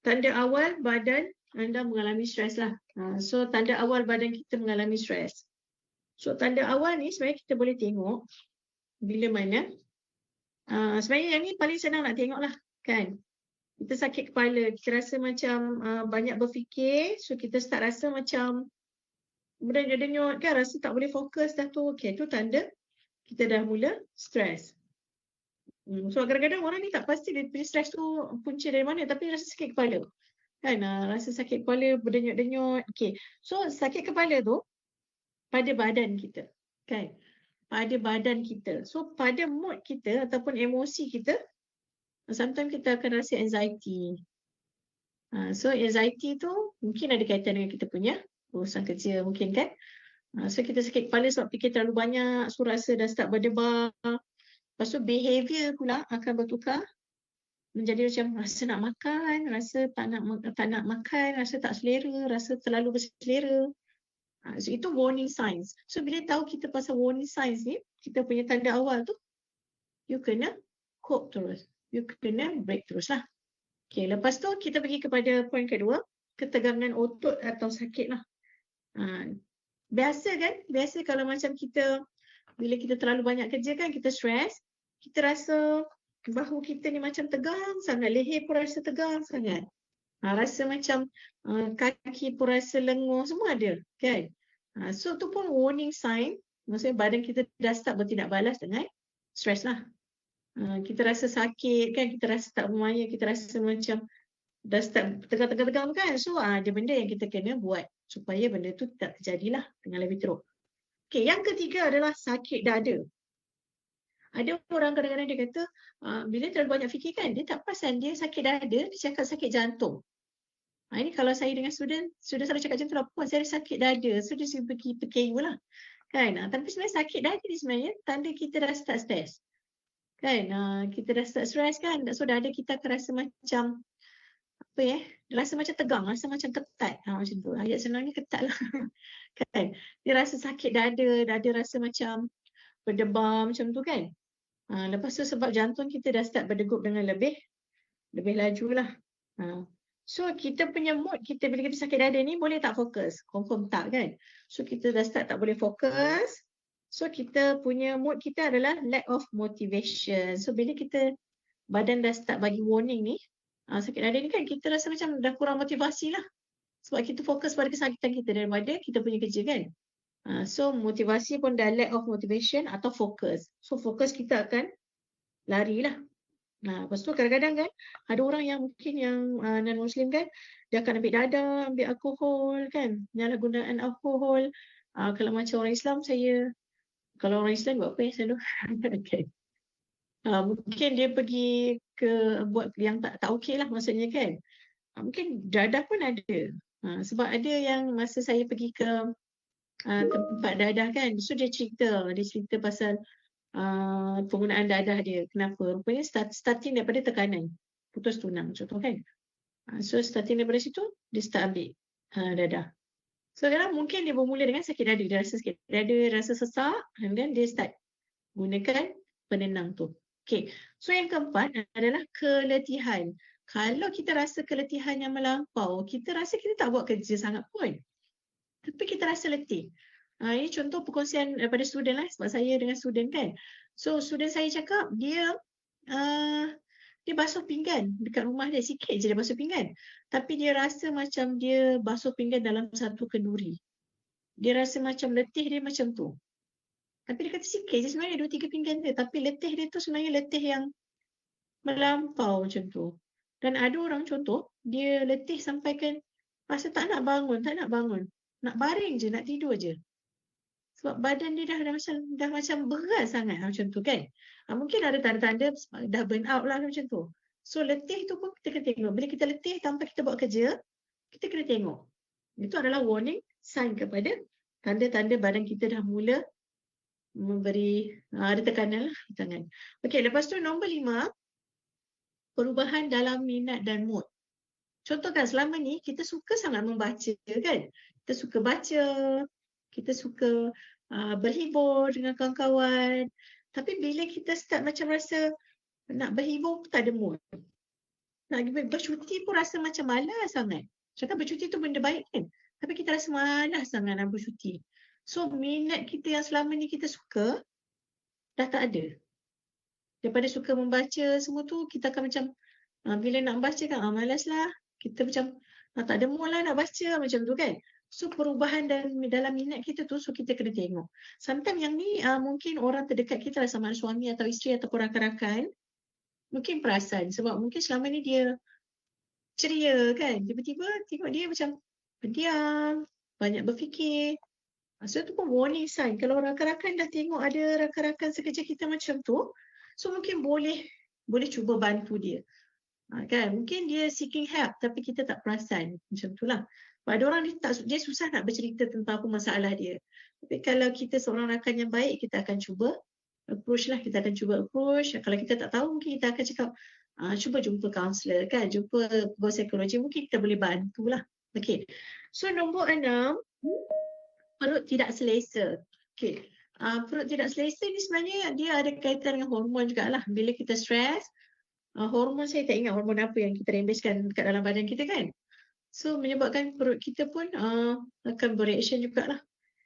Tanda awal badan anda mengalami stres lah. So tanda awal badan kita mengalami stres. So tanda awal ni sebenarnya kita boleh tengok bila mana. Sebenarnya yang ni paling senang nak tengok lah kan. Kita sakit kepala, kita rasa macam banyak berfikir. So kita start rasa macam berdenyut-denyut kan, rasa tak boleh fokus dah tu. Okay, tu tanda kita dah mula stres. So kadang-kadang orang ni tak pasti dia stres tu punca dari mana tapi rasa sakit kepala. Kan, rasa sakit kepala, berdenyut-denyut. Okay, so sakit kepala tu pada badan kita. Kan, pada badan kita. So pada mood kita ataupun emosi kita, sometimes kita akan rasa anxiety. So anxiety tu mungkin ada kaitan dengan kita punya urusan kerja mungkin kan. So kita sakit kepala sebab fikir terlalu banyak, so rasa dah start berdebar. Lepas tu behavior pula akan bertukar menjadi macam rasa nak makan, rasa tak nak makan, rasa tak selera, rasa terlalu berselera. So itu warning signs. So bila tahu kita pasal warning signs ni, kita punya tanda awal tu, you kena cope terus. You kena break terus lah. Okay, lepas tu kita pergi kepada poin kedua, ketegangan otot atau sakit lah. Biasa kalau macam kita, bila kita terlalu banyak kerja kan, kita stres, kita rasa bahu kita ni macam tegang sangat, leher pun rasa tegang sangat. Rasa macam kaki pun rasa lenguh, semua ada kan. So tu pun warning sign, maksudnya badan kita dah start bertindak balas dengan stres lah. Kita rasa sakit kan, kita rasa tak bermaya, kita rasa macam dah start tegang-tegang kan. So ada benda yang kita kena buat supaya benda tu tak terjadilah dengan lebih teruk. Okay, yang ketiga adalah sakit dada. Ada orang kadang-kadang dia kata bila terlalu banyak fikir kan, dia tak perasan dia sakit dada, dia cakap sakit jantung. Ini kalau saya dengan student selalu cakap macam tu lah, puan saya ada sakit dada, so dia pergi PKU lah kan. Tapi sebenarnya sakit dada ni sebenarnya tanda kita dah start stres kan. Kita dah start stres kan, so dada kita akan rasa macam rasa macam tegang, rasa macam ketat. Macam tu, ayat senangnya ketat lah kan. Dia rasa sakit dada rasa macam berdebar macam tu kan. Lepas tu sebab jantung kita dah start berdegup dengan lebih laju lah. So kita punya mood kita bila kita sakit dada ni boleh tak fokus? Confirm tak kan? So kita dah start tak boleh fokus. So kita punya mood kita adalah lack of motivation. So bila kita badan dah start bagi warning ni, sakit dada ni kan, kita rasa macam dah kurang motivasi lah. Sebab kita fokus pada kesakitan kita daripada kita punya kerja kan. So motivasi pun dah lack of motivation atau fokus. So fokus kita akan lari lah. Lepas tu kadang-kadang kan ada orang yang mungkin yang non-Muslim kan, dia akan ambil dadah, ambil alkohol kan, penyalahgunaan alkohol. Kalau macam orang Islam kalau orang Islam buat apa selalu? Okay. Mungkin dia pergi buat yang tak okey lah maksudnya kan. Mungkin dadah pun ada. Sebab ada yang masa saya pergi ke tempat dadah kan, so dia cerita pasal penggunaan dadah dia. Kenapa? Rupanya starting daripada tekanan, putus tunang contoh kan. So starting daripada situ dia start ambil dadah. So kadang mungkin dia bermula dengan sakit dada, dia rasa sakit dada, rasa sesak, and then dia start gunakan penenang tu. Okay, so yang keempat adalah keletihan. Kalau kita rasa keletihan yang melampau, kita rasa kita tak buat kerja sangat pun, tapi kita rasa letih. Ini contoh perkongsian daripada student lah, sebab saya dengan student kan. So student saya cakap dia basuh pinggan dekat rumah dia, sikit je dia basuh pinggan. Tapi dia rasa macam dia basuh pinggan dalam satu kenduri. Dia rasa macam letih dia macam tu. Tapi dia kata sikit je sebenarnya 2-3 pinggan dia. Tapi letih dia tu sebenarnya letih yang melampau macam tu. Dan ada orang contoh, dia letih sampai kan rasa tak nak bangun. Nak baring je, nak tidur je. Sebab badan dia dah macam berat sangat macam tu kan. Mungkin ada tanda-tanda dah burn out lah macam tu. So letih tu pun kita kena tengok. Bila kita letih tanpa kita buat kerja, kita kena tengok. Itu adalah warning sign kepada tanda-tanda badan kita dah mula memberi ada tekanan lah di tangan. Okey, lepas tu nombor 5, perubahan dalam minat dan mood. Contohkan selama ni kita suka sangat membaca kan. Kita suka baca, kita suka berhibur dengan kawan-kawan. Tapi bila kita start macam rasa nak berhibur pun tak ada mood. Nak bercuti pun rasa macam malas sangat. Cakap bercuti tu benda baik kan. Tapi kita rasa malas sangat nak bercuti. So minat kita yang selama ni kita suka dah tak ada. Daripada suka membaca semua tu, kita akan macam bila nak baca kan malas lah. Kita macam tak ada mood lah nak baca macam tu kan. So perubahan dalam minat kita tu, so kita kena tengok. Sometimes yang ni mungkin orang terdekat kita lah, sama ada suami atau isteri atau rakan-rakan, mungkin perasan. Sebab mungkin selama ni dia ceria kan. Tiba-tiba tengok dia macam pendiam, banyak berfikir. So tu pun warning sign. Kalau rakan-rakan dah tengok ada rakan-rakan sekerja kita macam tu, so mungkin boleh cuba bantu dia. Kan? Mungkin dia seeking help tapi kita tak perasan. Macam tu lah. Ada orang dia susah nak bercerita tentang apa masalah dia. Tapi kalau kita seorang rakan yang baik, kita akan cuba approach lah. Kita akan cuba approach. Kalau kita tak tahu, mungkin kita akan cakap cuba jumpa kaunselor kan. Jumpa pegawai psikologi. Mungkin kita boleh bantu lah. Okay. So nombor 6, perut tidak selesa. Okay. Perut tidak selesa ni sebenarnya dia ada kaitan dengan hormon jugalah. Bila kita stres, hormon, saya tak ingat hormon apa yang kita rembeskan dekat dalam badan kita kan. So menyebabkan perut kita pun akan bereaction jugalah.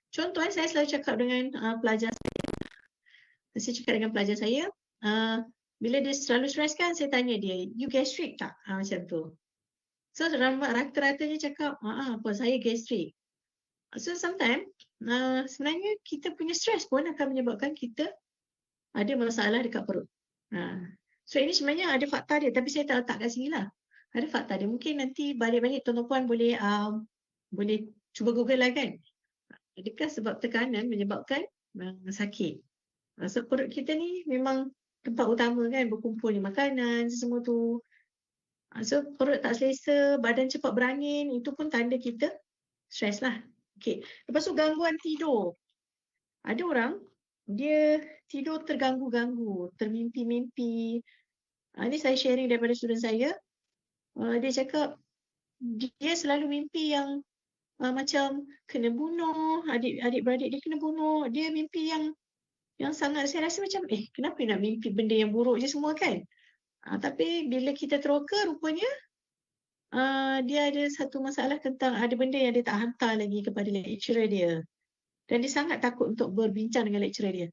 Contoh saya selalu cakap dengan pelajar saya. Saya cakap dengan pelajar saya, bila dia selalu stres kan, saya tanya dia, you gastric tak? Macam tu. So rata-ratanya cakap, apa saya gastric. So sometimes sebenarnya kita punya stres pun akan menyebabkan kita ada masalah dekat perut. So ini sebenarnya ada fakta dia, tapi saya tak letak kat sini lah. Ada fakta dia. Mungkin nanti balik-balik tuan-tuan boleh cuba Google lah kan. Adakah sebab tekanan menyebabkan sakit? So perut kita ni memang tempat utama kan, berkumpulnya makanan, semua tu. So perut tak selesa, badan cepat berangin, itu pun tanda kita stres lah. Okay. Lepas tu gangguan tidur. Ada orang, dia tidur terganggu-ganggu, termimpi-mimpi. Ini saya sharing daripada student saya. Dia cakap dia selalu mimpi yang macam kena bunuh, adik-beradik dia kena bunuh. Dia mimpi yang sangat, saya rasa macam kenapa nak mimpi benda yang buruk je semua kan. Tapi bila kita teroka, rupanya dia ada satu masalah tentang ada benda yang dia tak hantar lagi kepada lecturer dia. Dan dia sangat takut untuk berbincang dengan lecturer dia.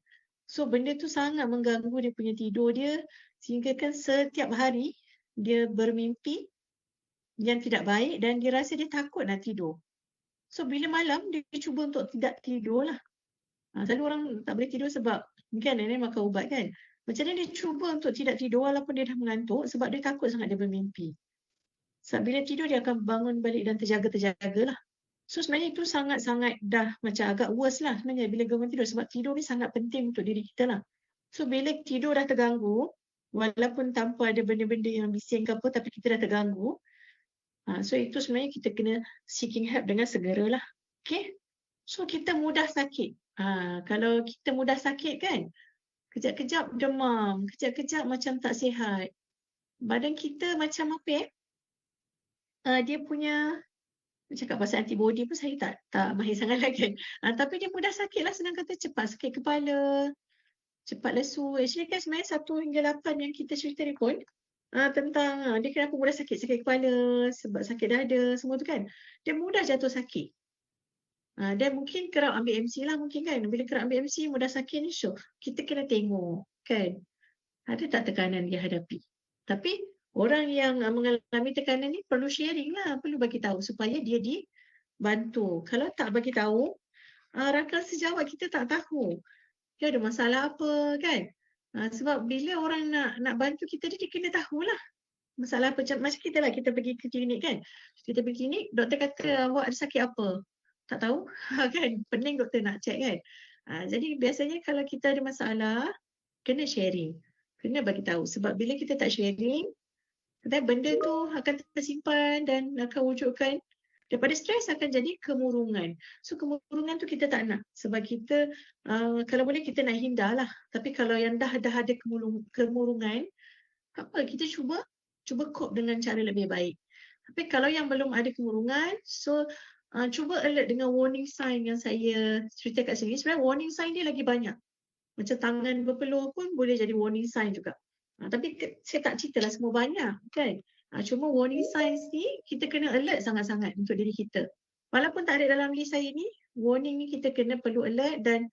So benda tu sangat mengganggu dia punya tidur dia, sehingga kan setiap hari dia bermimpi yang tidak baik dan dia rasa dia takut nak tidur. So bila malam dia cuba untuk tidak tidur lah. Selalu orang tak boleh tidur sebab mungkin nenek makan ubat kan. Macam mana dia cuba untuk tidak tidur walaupun dia dah mengantuk sebab dia takut sangat dia bermimpi. Sebab bila tidur dia akan bangun balik dan terjaga-terjaga lah. So sebenarnya itu sangat-sangat dah macam agak worse lah sebenarnya bila gangguan tidur. Sebab tidur ni sangat penting untuk diri kita lah. So bila tidur dah terganggu, walaupun tanpa ada benda-benda yang bising ke apa, tapi kita dah terganggu. So itu sebenarnya kita kena seeking help dengan segeralah. Okay. So kita mudah sakit. Kalau kita mudah sakit kan, kejap-kejap demam, kejap-kejap macam tak sihat. Badan kita macam apa dia punya Cakap pasal antibody pun saya tak mahir sangat lah kan. Tapi dia mudah sakit lah, senang kata cepat sakit kepala, cepat lesu. Actually kan sebenarnya 1 hingga 8 yang kita cerita ni pun tentang dia kenapa mudah sakit kepala, sebab sakit dada, semua tu kan. Dia mudah jatuh sakit. Dan mungkin kerap ambil MC lah mungkin kan. Bila kerap ambil MC mudah sakit ni kita kena tengok kan. Ada tak tekanan dia hadapi. Tapi orang yang mengalami tekanan ni perlu sharing lah, perlu bagi tahu supaya dia dibantu. Kalau tak bagi tahu, rakan sejawat kita tak tahu dia ada masalah apa kan. Sebab bila orang nak bantu kita dia kena tahulah masalah apa. Macam kita lah, kita pergi ke klinik kan. Kita pergi klinik, doktor kata awak ada sakit apa? Tak tahu kan. Pening doktor nak check kan. Jadi biasanya kalau kita ada masalah, kena sharing. Kena bagi tahu. Sebab bila kita tak sharing, dan benda tu akan tersimpan dan akan wujudkan daripada stres akan jadi kemurungan. So kemurungan tu kita tak nak. Sebab kita kalau boleh kita nak hindar lah. Tapi kalau yang dah ada kemurungan, apa kita cuba cope dengan cara lebih baik. Tapi kalau yang belum ada kemurungan, so cuba alert dengan warning sign yang saya cerita kat sini. Sebenarnya warning sign dia lagi banyak. Macam tangan berpeluh pun boleh jadi warning sign juga. Tapi saya tak ceritalah semua banyak kan. Cuma warning signs ni kita kena alert sangat-sangat untuk diri kita. Walaupun tak ada dalam list saya ni, warning ni kita kena perlu alert dan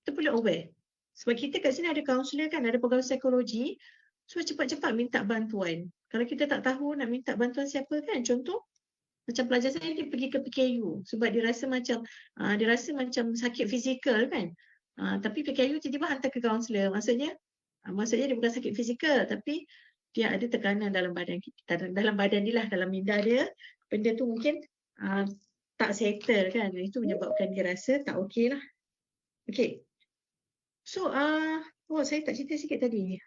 kita perlu aware. Sebab kita kat sini ada kaunselor kan, ada pegawai psikologi. So cepat-cepat minta bantuan. Kalau kita tak tahu nak minta bantuan siapa kan, contoh macam pelajar saya dia pergi ke PKU sebab dia rasa macam sakit fizikal kan. Tapi PKU tiba-tiba hantar ke kaunselor. Maksudnya dia bukan sakit fizikal tapi dia ada tekanan dalam badan kita, dalam badan dia lah, dalam minda dia. Benda tu mungkin tak settle kan. Itu menyebabkan dia rasa tak okey lah. Okey. So, saya tak cerita sikit tadi.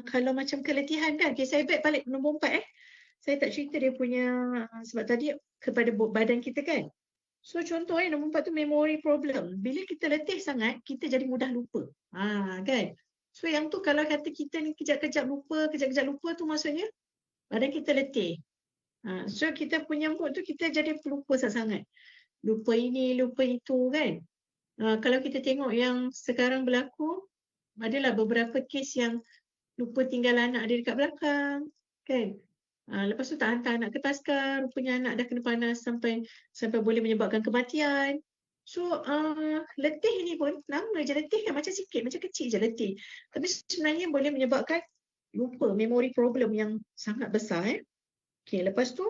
Kalau macam keletihan kan, saya back balik nombor 4 Saya tak cerita dia punya, sebab tadi kepada badan kita kan. So contoh nombor 4 tu memory problem. Bila kita letih sangat, kita jadi mudah lupa. Kan? So yang tu kalau kata kita ni kejap-kejap lupa tu maksudnya badan kita letih. So kita punya mood tu kita jadi pelupa sangat. Lupa ini, lupa itu kan. Kalau kita tengok yang sekarang berlaku, adalah beberapa kes yang lupa tinggal anak dia dekat belakang kan. Lepas tu tak hantar anak ke taskar, rupanya anak dah kena panas sampai boleh menyebabkan kematian. So letih ni pun nama je letih kan, macam sikit, macam kecil je letih. Tapi sebenarnya boleh menyebabkan lupa, memory problem yang sangat besar. Okay, lepas tu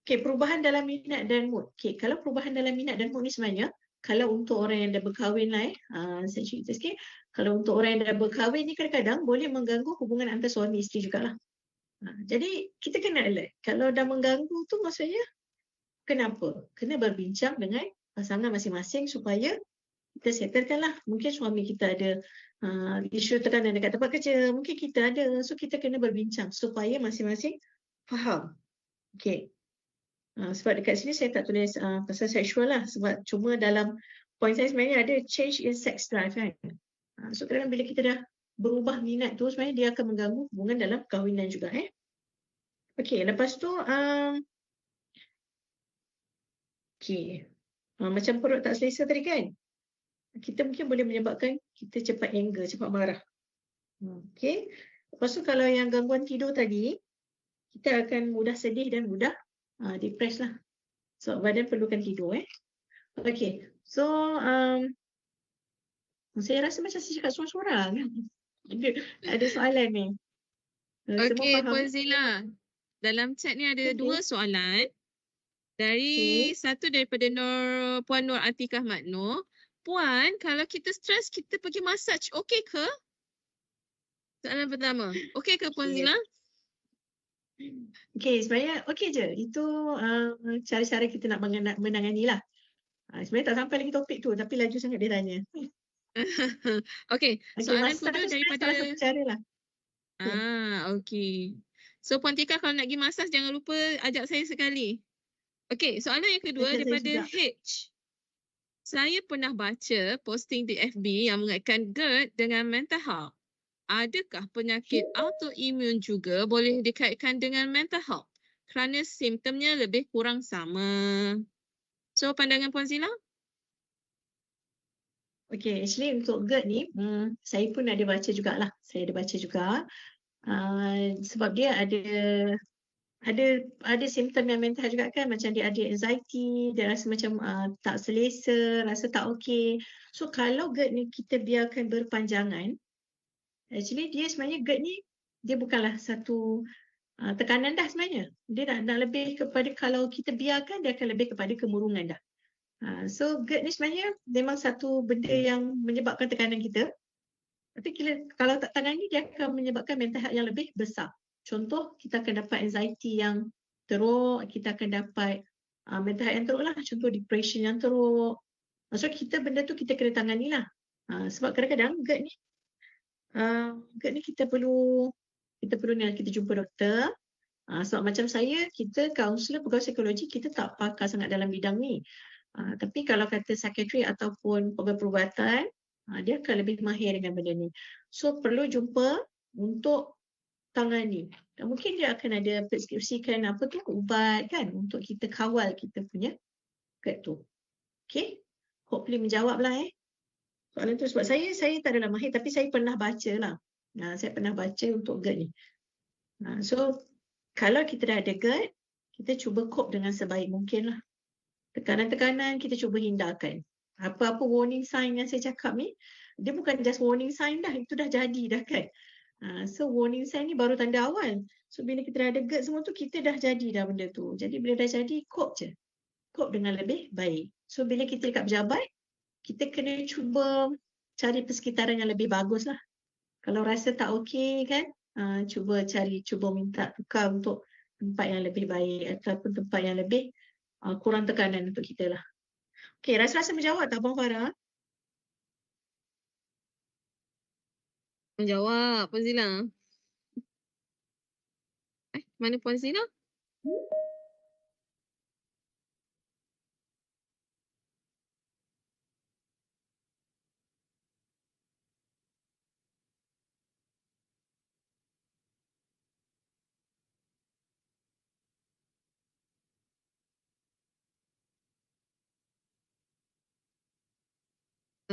perubahan dalam minat dan mood. Okay, kalau perubahan dalam minat dan mood ni sebenarnya kalau untuk orang yang dah berkahwin lah saya cerita sikit. Kalau untuk orang yang dah berkahwin ni kadang-kadang boleh mengganggu hubungan antara suami isteri jugalah. Jadi kita kena alert. Kalau dah mengganggu tu maksudnya kenapa? Kena berbincang dengan pasangan masing-masing supaya kita settlekan lah. Mungkin suami kita ada isu tekanan dekat tempat kerja. Mungkin kita ada. So kita kena berbincang supaya masing-masing faham. Okay. Sebab dekat sini saya tak tulis pasal seksual lah. Sebab cuma dalam poin saya sebenarnya ada change in sex drive kan. So kadang-kadang bila kita dah berubah minat tu sebenarnya dia akan mengganggu hubungan dalam perkahwinan juga. Okay, lepas tu macam perut tak selesa tadi kan. Kita mungkin boleh menyebabkan kita cepat anger, cepat marah. Okay. Lepas tu kalau yang gangguan tidur tadi, kita akan mudah sedih dan mudah depress lah. So badan perlukan tidur. Okay. So saya rasa macam saya cakap seorang-seorang. Ada soalan ni. Okey, Puan Zila. Dalam chat ni ada 2 soalan. Satu daripada Puan Nur Atikah Maknur. Puan, kalau kita stres, kita pergi massage, okey ke? Soalan pertama. Okey ke Puan Zila? Okey, sebenarnya okey je. Itu cara-cara kita nak menangani lah. Sebenarnya tak sampai lagi topik tu, tapi laju sangat dia tanya. Okey, soalan kedua daripada... Cara lah. Okey. So Puan Tika kalau nak pergi massage, jangan lupa ajak saya sekali. Okey, soalan yang kedua daripada H. Saya pernah baca posting di FB yang mengaitkan GERD dengan mental health. Adakah penyakit autoimun juga boleh dikaitkan dengan mental health? kerana simptomnya lebih kurang sama. So pandangan Puan Zila? Okay, actually untuk GERD ni, saya pun ada baca jugalah. Saya ada baca juga. Sebab dia ada simptom yang mental juga kan, macam dia ada anxiety, dia rasa macam tak selesa, rasa tak okey. So kalau GERD ni kita biarkan berpanjangan, actually dia sebenarnya GERD ni dia bukanlah satu tekanan dah sebenarnya. Dia nak lebih kepada, kalau kita biarkan dia akan lebih kepada kemurungan dah. So GERD ni sebenarnya memang satu benda yang menyebabkan tekanan kita. Tapi kalau tak tangani, dia akan menyebabkan mental health yang lebih besar. Contoh, kita akan dapat anxiety yang teruk, kita akan dapat mental health yang teruk lah. Contoh, depression yang teruk. So, benda tu kita kena tangani lah. Sebab kadang-kadang GERD ni kita perlu kita jumpa doktor. Sebab macam saya, kita kaunselor, pegawai psikologi, kita tak pakar sangat dalam bidang ni. Tapi kalau kata psikiatri ataupun pegawai perubatan, dia akan lebih mahir dengan benda ni. So perlu jumpa untuk tangani. Dan mungkin dia akan ada preskripsikan ubat kan untuk kita kawal kita punya GERD tu. Okay? Hopefully menjawab lah soalan tu. Sebab saya tak adalah mahir, tapi saya pernah baca lah. Saya pernah baca untuk GERD ni. So kalau kita dah ada GERD, kita cuba cope dengan sebaik mungkin lah. Tekanan-tekanan kita cuba hindarkan. Apa-apa warning sign yang saya cakap ni, dia bukan just warning sign dah, itu dah jadi dah kan. So warning sign ni baru tanda awal. So bila kita dah ada GERD semua tu, kita dah jadi dah benda tu. Jadi bila dah jadi, cope je. Cope dengan lebih baik. So bila kita dekat pejabat, kita kena cuba cari persekitaran yang lebih bagus lah. Kalau rasa tak okey kan, cuba minta tukar untuk tempat yang lebih baik ataupun tempat yang lebih kurang tekanan untuk kita lah. Okey, rasa-rasa menjawab tak Puan Farah? Menjawab Puan Zila. Mana Puan Zila?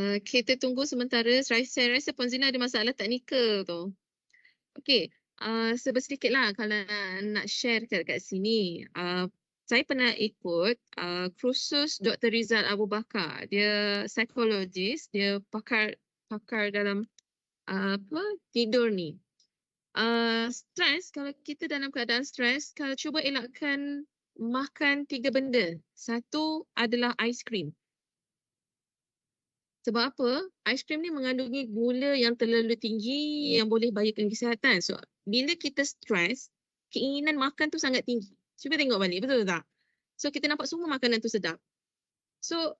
Kita tunggu sementara. Saya rasa Puan Zila ada masalah teknikal tu. Okey, sedikit lah kalau nak share kat sini. Saya pernah ikut kursus Dr. Rizal Abu Bakar. Dia psikologis, dia pakar dalam tidur ni. Stres, kalau kita dalam keadaan stres, kalau cuba elakkan makan 3 benda. Satu adalah aiskrim. Sebab apa? Aiskrim ni mengandungi gula yang terlalu tinggi yang boleh bahayakan kesihatan. So, bila kita stres, keinginan makan tu sangat tinggi. Cuba tengok balik, betul tak? So, kita nampak semua makanan tu sedap. So,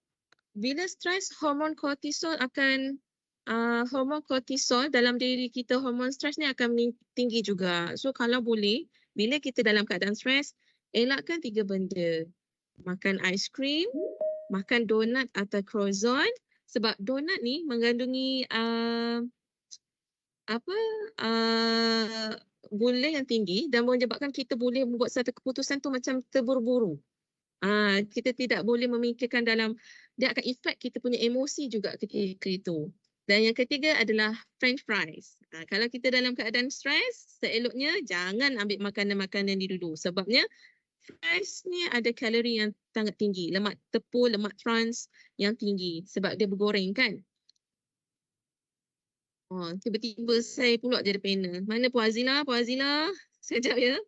bila stres, hormon kortisol dalam diri kita, hormon stres ni akan tinggi juga. So, kalau boleh, bila kita dalam keadaan stres, elakkan 3 benda. Makan aiskrim, makan donat atau croissant. Sebab donat ni mengandungi gula yang tinggi dan menyebabkan kita boleh membuat satu keputusan tu macam terburu-buru. Kita tidak boleh memikirkan dia akan efek kita punya emosi juga ketika itu. Dan yang ketiga adalah french fries. Kalau kita dalam keadaan stres, seeloknya jangan ambil makanan-makanan ni dulu. Sebabnya fries ni ada kalori yang sangat tinggi, lemak tepung, lemak trans yang tinggi sebab dia bergoreng kan. Tiba-tiba saya pula jadi panel. Mana Puan Azila? Puan Azila, sekejap ya.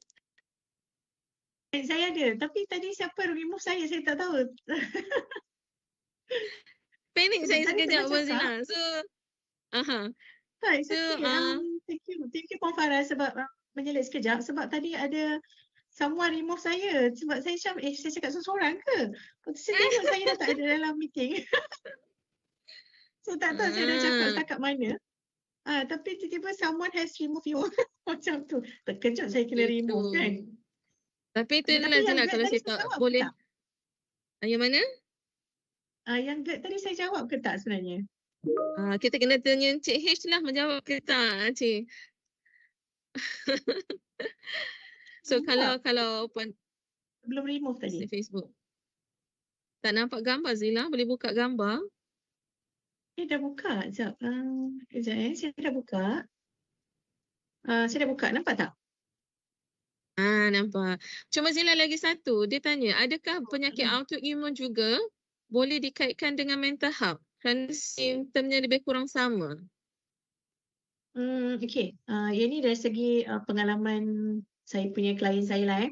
Saya ada, tapi tadi siapa remove saya tak tahu. Panik saya sekejap Puan Azila. So, Right, thank you Puan Farah sebab menyelit sekejap sebab tadi ada someone remove saya sebab saya macam saya cakap seorang ke? Saya tengok saya dah tak ada dalam meeting. So tak tahu saya dah cakap setakat mana. Tapi tiba-tiba someone has removed you. Macam tu. Terkejut saya kena remove kan. Tapi itu adalah je lah kalau saya tak boleh. Yang mana? Yang GERD tadi saya jawab ke tak sebenarnya? Kita kena tanya Cik H lah menjawab ke tak Cik. So kalau belum remove Si tadi? Facebook. Tak nampak gambar Zila, boleh buka gambar? Dah buka. Sekejap. Kejap saya dah buka. Saya dah buka. Nampak tak? Nampak. Cuma Zila lagi satu, dia tanya, adakah penyakit autoimun juga boleh dikaitkan dengan mental health? Kerana simptomnya lebih kurang sama. Okey. Yang ni dari segi pengalaman saya punya klien saya lah.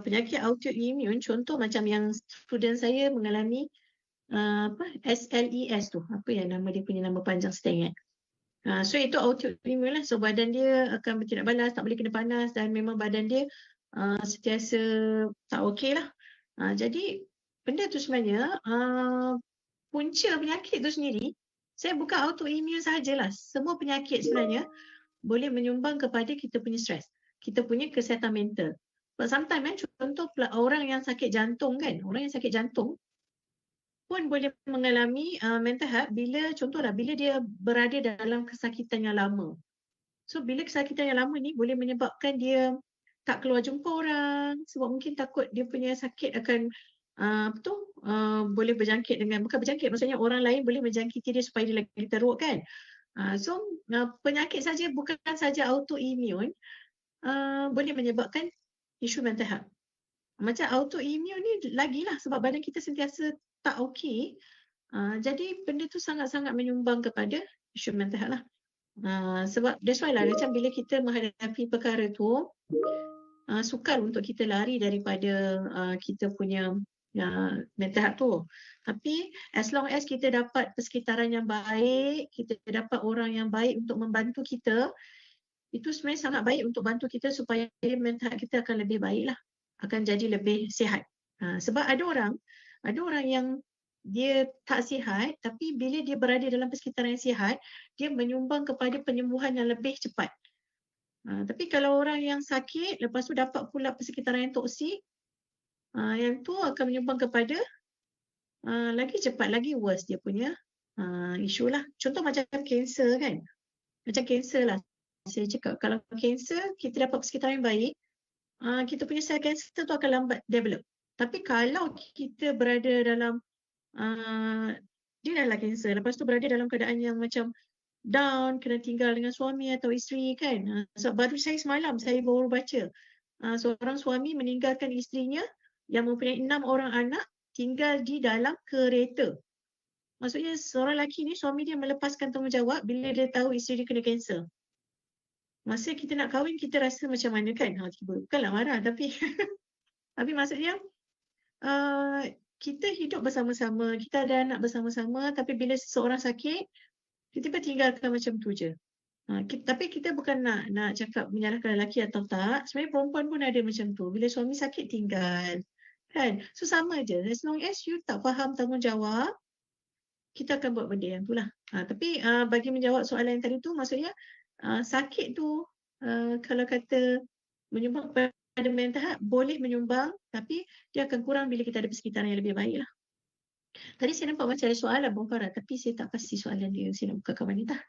Penyakit autoimun, contoh macam yang student saya mengalami SLES tu. Apa yang nama dia punya nama panjang saya tak ingat. So itu autoimun lah. So badan dia akan bertindak balas, tak boleh kena panas dan memang badan dia sentiasa tak okey lah. Jadi benda tu sebenarnya punca penyakit tu sendiri, saya bukan autoimun sahajalah. Semua penyakit sebenarnya boleh menyumbang kepada kita punya stres, kita punya kesihatan mental. But sometimes contoh orang yang sakit jantung kan, orang yang sakit jantung pun boleh mengalami mental health contohlah bila dia berada dalam kesakitan yang lama. So bila kesakitan yang lama ni boleh menyebabkan dia tak keluar jumpa orang sebab mungkin takut dia punya sakit akan boleh berjangkit dengan, bukan berjangkit, maksudnya orang lain boleh menjangkiti dia supaya dia lagi teruk kan. So penyakit saja bukan saja autoimun boleh menyebabkan isu mental health. Macam autoimun ni lagilah sebab badan kita sentiasa tak okey. Jadi benda tu sangat-sangat menyumbang kepada isu mental health lah. Sebab that's why lah macam bila kita menghadapi perkara tu sukar untuk kita lari daripada kita punya mental health tu. Tapi as long as kita dapat persekitaran yang baik, kita dapat orang yang baik untuk membantu kita, itu sebenarnya sangat baik untuk bantu kita supaya mental health kita akan lebih baik lah, akan jadi lebih sihat. Sebab ada orang yang dia tak sihat tapi bila dia berada dalam persekitaran yang sihat, dia menyumbang kepada penyembuhan yang lebih cepat. Tapi kalau orang yang sakit lepas tu dapat pula persekitaran yang toksik, yang tu akan menyumbang kepada lagi cepat, lagi worse dia punya isu lah. Contoh macam kanser kan. Macam kanser lah. Saya cakap kalau kanser kita dapat persekitaran yang baik, kita punya sel kanser tu akan lambat develop. Tapi kalau kita berada dalam dia dah lah kanser, lepas tu berada dalam keadaan yang macam down, kena tinggal dengan suami atau isteri kan. So, baru semalam saya baru baca seorang suami meninggalkan isterinya yang mempunyai 6 orang anak tinggal di dalam kereta. Maksudnya seorang lelaki ni suami dia melepaskan tanggungjawab bila dia tahu isteri dia kena kanser. Masa kita nak kahwin kita rasa macam mana kan? Bukanlah marah tapi tapi maksudnya kita hidup bersama-sama, kita ada anak bersama-sama tapi bila seseorang sakit tiba-tiba tinggalkan macam tu je. Tapi kita bukan nak cakap menyalahkan lelaki atau tak. Sebenarnya perempuan pun ada macam tu. Bila suami sakit tinggal. Kan? So sama je. As long as you tak faham tanggungjawab, kita akan buat benda yang tu lah. Tapi bagi menjawab soalan yang tadi tu, maksudnya sakit tu kalau kata menyumbang pada mental health, boleh menyumbang tapi dia akan kurang bila kita ada persekitaran yang lebih baik lah. Tadi saya nampak macam ada soalan Bung Farah tapi saya tak pasti soalan dia. Saya nak buka kat mana dah.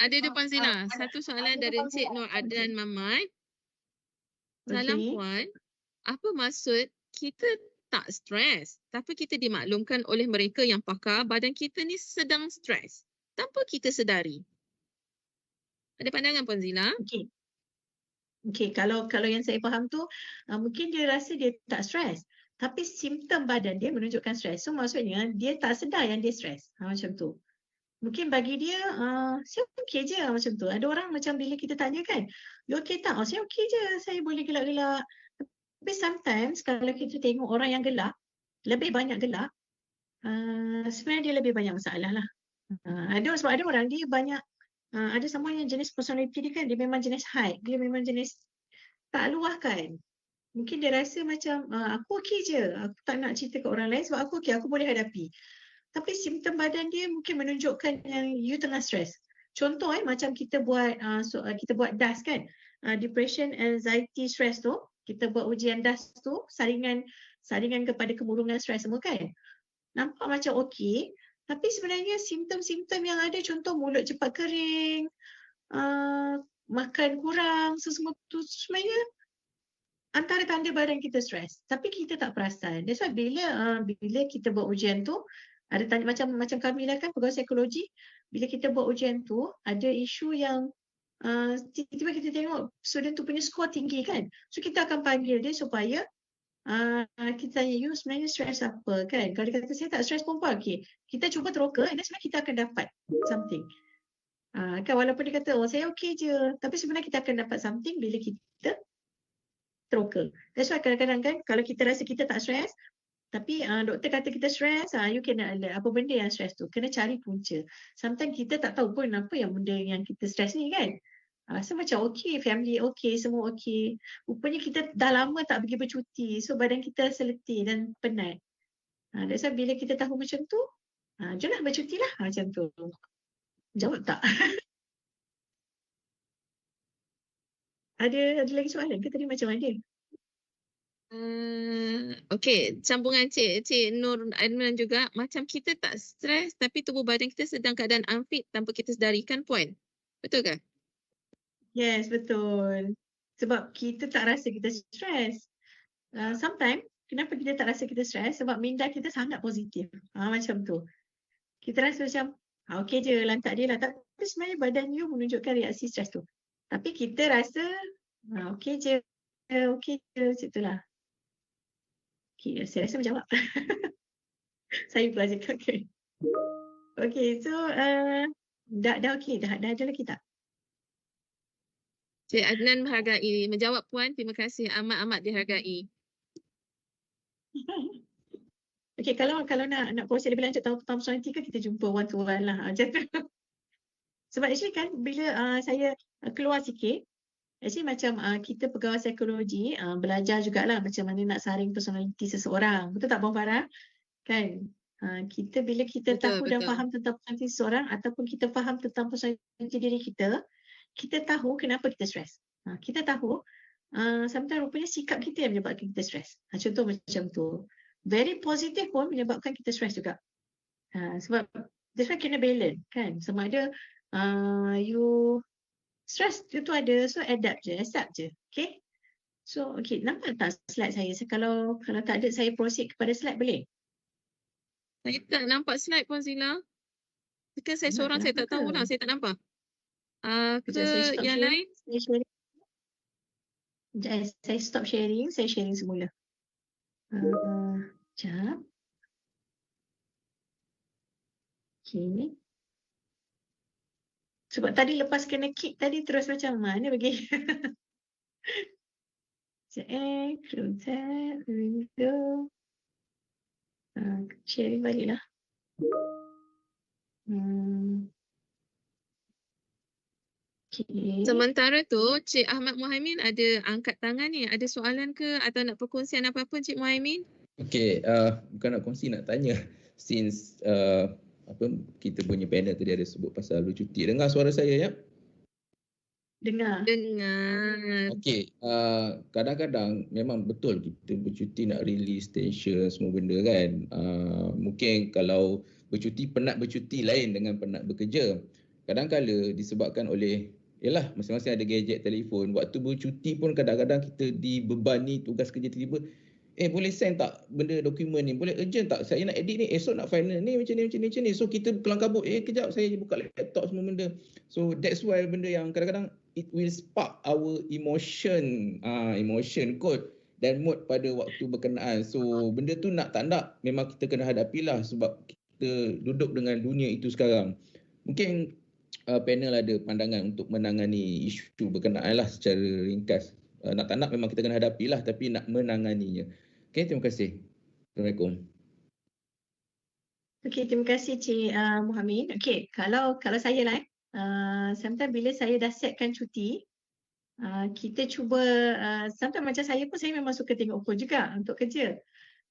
Ada depan Zila. Satu soalan dari Encik Nur Adnan Mamad. Salam Okey. Puan, apa maksud kita tak stres tapi kita dimaklumkan oleh mereka yang pakar badan kita ni sedang stres tanpa kita sedari? Ada pandangan Puan Zila? Okey, kalau yang saya faham tu mungkin dia rasa dia tak stres tapi simptom badan dia menunjukkan stres. So maksudnya dia tak sedar yang dia stres. Macam tu. Mungkin bagi dia saya okey je macam tu. Ada orang macam bila kita tanya kan, you okey tak? Saya okey je. Saya boleh gelak-gelak. Tapi sometimes kalau kita tengok orang yang gelak, lebih banyak gelak, sebenarnya dia lebih banyak masalah lah. Sebab ada orang dia banyak ada sama yang jenis personality dia kan, dia memang jenis hide, dia memang jenis tak luahkan. Mungkin dia rasa macam aku okey je, aku tak nak cerita ke orang lain sebab aku okey, aku boleh hadapi. Tapi simptom badan dia mungkin menunjukkan yang you tengah stres. Contoh macam kita buat DAS kan, depression, anxiety, stress tu, kita buat ujian DAS tu, saringan kepada kemurungan stres semua kan. Nampak macam okey, tapi sebenarnya simptom-simptom yang ada, contoh mulut cepat kering, makan kurang, semua tu sebenarnya antara tanda badan kita stres, tapi kita tak perasan. That's why bila kita buat ujian tu, ada tanya macam kami lah kan, pegawai psikologi, bila kita buat ujian tu, ada isu yang tiba-tiba kita tengok student tu punya skor tinggi kan. So kita akan panggil dia supaya kita tanya, you sebenarnya stres apa kan? Kalau dia kata saya tak stres pun apa, okay. Kita cuba teroka dan sebenarnya kita akan dapat something. Kan walaupun dia kata, oh saya okey je. Tapi sebenarnya kita akan dapat something bila kita teroka. That's why kadang-kadang kan kalau kita rasa kita tak stres, tapi doktor kata kita stres, you kena alert. Apa benda yang stres tu? Kena cari punca. Sometimes kita tak tahu pun apa yang benda yang kita stres ni kan. So macam okey, family okey, semua okey. Rupanya kita dah lama tak pergi bercuti. So badan kita rasa letih dan penat. That's why bila kita tahu macam tu, jomlah bercuti lah macam tu. Jawab tak? Ada lagi soalan ke tadi macam ada? Okey, sambungan Cik Nur Adnan juga, macam kita tak stres tapi tubuh badan kita sedang keadaan unfit tanpa kita sedari kan puan? Betul ke? Yes, betul. Sebab kita tak rasa kita stres. Sometimes, kenapa kita tak rasa kita stres? Sebab minda kita sangat positif. Macam tu. Kita rasa macam, okey je, lantak dia lah. Tapi sebenarnya badan you menunjukkan reaksi stres tu. Tapi kita rasa, okey je, okey je, macam tu lah. Okay, saya rasa menjawab. Saya pula cakap okay. Okay, so dah okey, dah ada lagi tak? Cik Adnan menghargai. Menjawab puan, terima kasih. Amat-amat dihargai. Okay, kalau nak proses lebih lanjut tahun persoalan 3, kita jumpa one to one lah. Macam tu. Sebab actually kan bila saya keluar sikit, actually macam kita pegawai psikologi belajar jugalah macam mana nak saring personality seseorang. Betul tak Puan Farah? Kan? Kita bila kita Betul, tahu dan betul. faham tentang personality seseorang ataupun kita faham tentang personality diri kita tahu kenapa kita stres. Kita tahu sometimes rupanya sikap kita yang menyebabkan kita stres. Contoh macam tu. Very positif pun menyebabkan kita stres juga. Sebab that's why kena balance kan. Sama ada you stress itu ada, so adapt je, accept je. Okay? So, okay, nampak tak slide saya? Kalau tak ada, saya proceed kepada slide boleh? Saya tak nampak slide Puan Zila. Kan saya seorang, saya tak tahu lah. Saya tak nampak. Sekejap, saya Ke stop yang sharing. lain? Saya stop sharing, saya sharing semula. Sekejap. Okay. Sebab tadi lepas kena kick tadi terus macam mana bagi. Sekejap, close tab, window. Sharing balik lah. Okay. Sementara tu, Cik Ahmad Muhaimin ada angkat tangan ni. Ada soalan ke atau nak perkongsian apa-apa Cik Muhaimin? Okey, bukan nak kongsi, nak tanya. Since kita punya panel tadi ada sebut pasal bercuti. Dengar suara saya ya? Dengar. Okey, kadang-kadang memang betul kita bercuti nak release tension semua benda kan. Mungkin kalau bercuti, penat bercuti lain dengan penat bekerja. Kadang-kala disebabkan oleh masing-masing ada gadget, telefon. Waktu bercuti pun kadang-kadang kita dibebani tugas kerja tiba-tiba. Boleh send tak benda dokumen ni? Boleh urgent tak? Saya nak edit ni, esok nak final ni, macam ni. So kita kelang kabut, kejap saya buka laptop semua benda. So that's why benda yang kadang-kadang it will spark our emotion code dan mood pada waktu berkenaan. So benda tu nak tak nak memang kita kena hadapilah sebab kita duduk dengan dunia itu sekarang. Mungkin panel ada pandangan untuk menangani isu berkenaan lah secara ringkas. Nak tak nak memang kita kena hadapilah, tapi nak menanganinya. Okey, terima kasih. Assalamualaikum. Okey, terima kasih Cik Muhammad. Okey, kalau saya lah sometimes bila saya dah setkan cuti, kita cuba sometimes macam saya pun, saya memang suka tengok phone juga untuk kerja.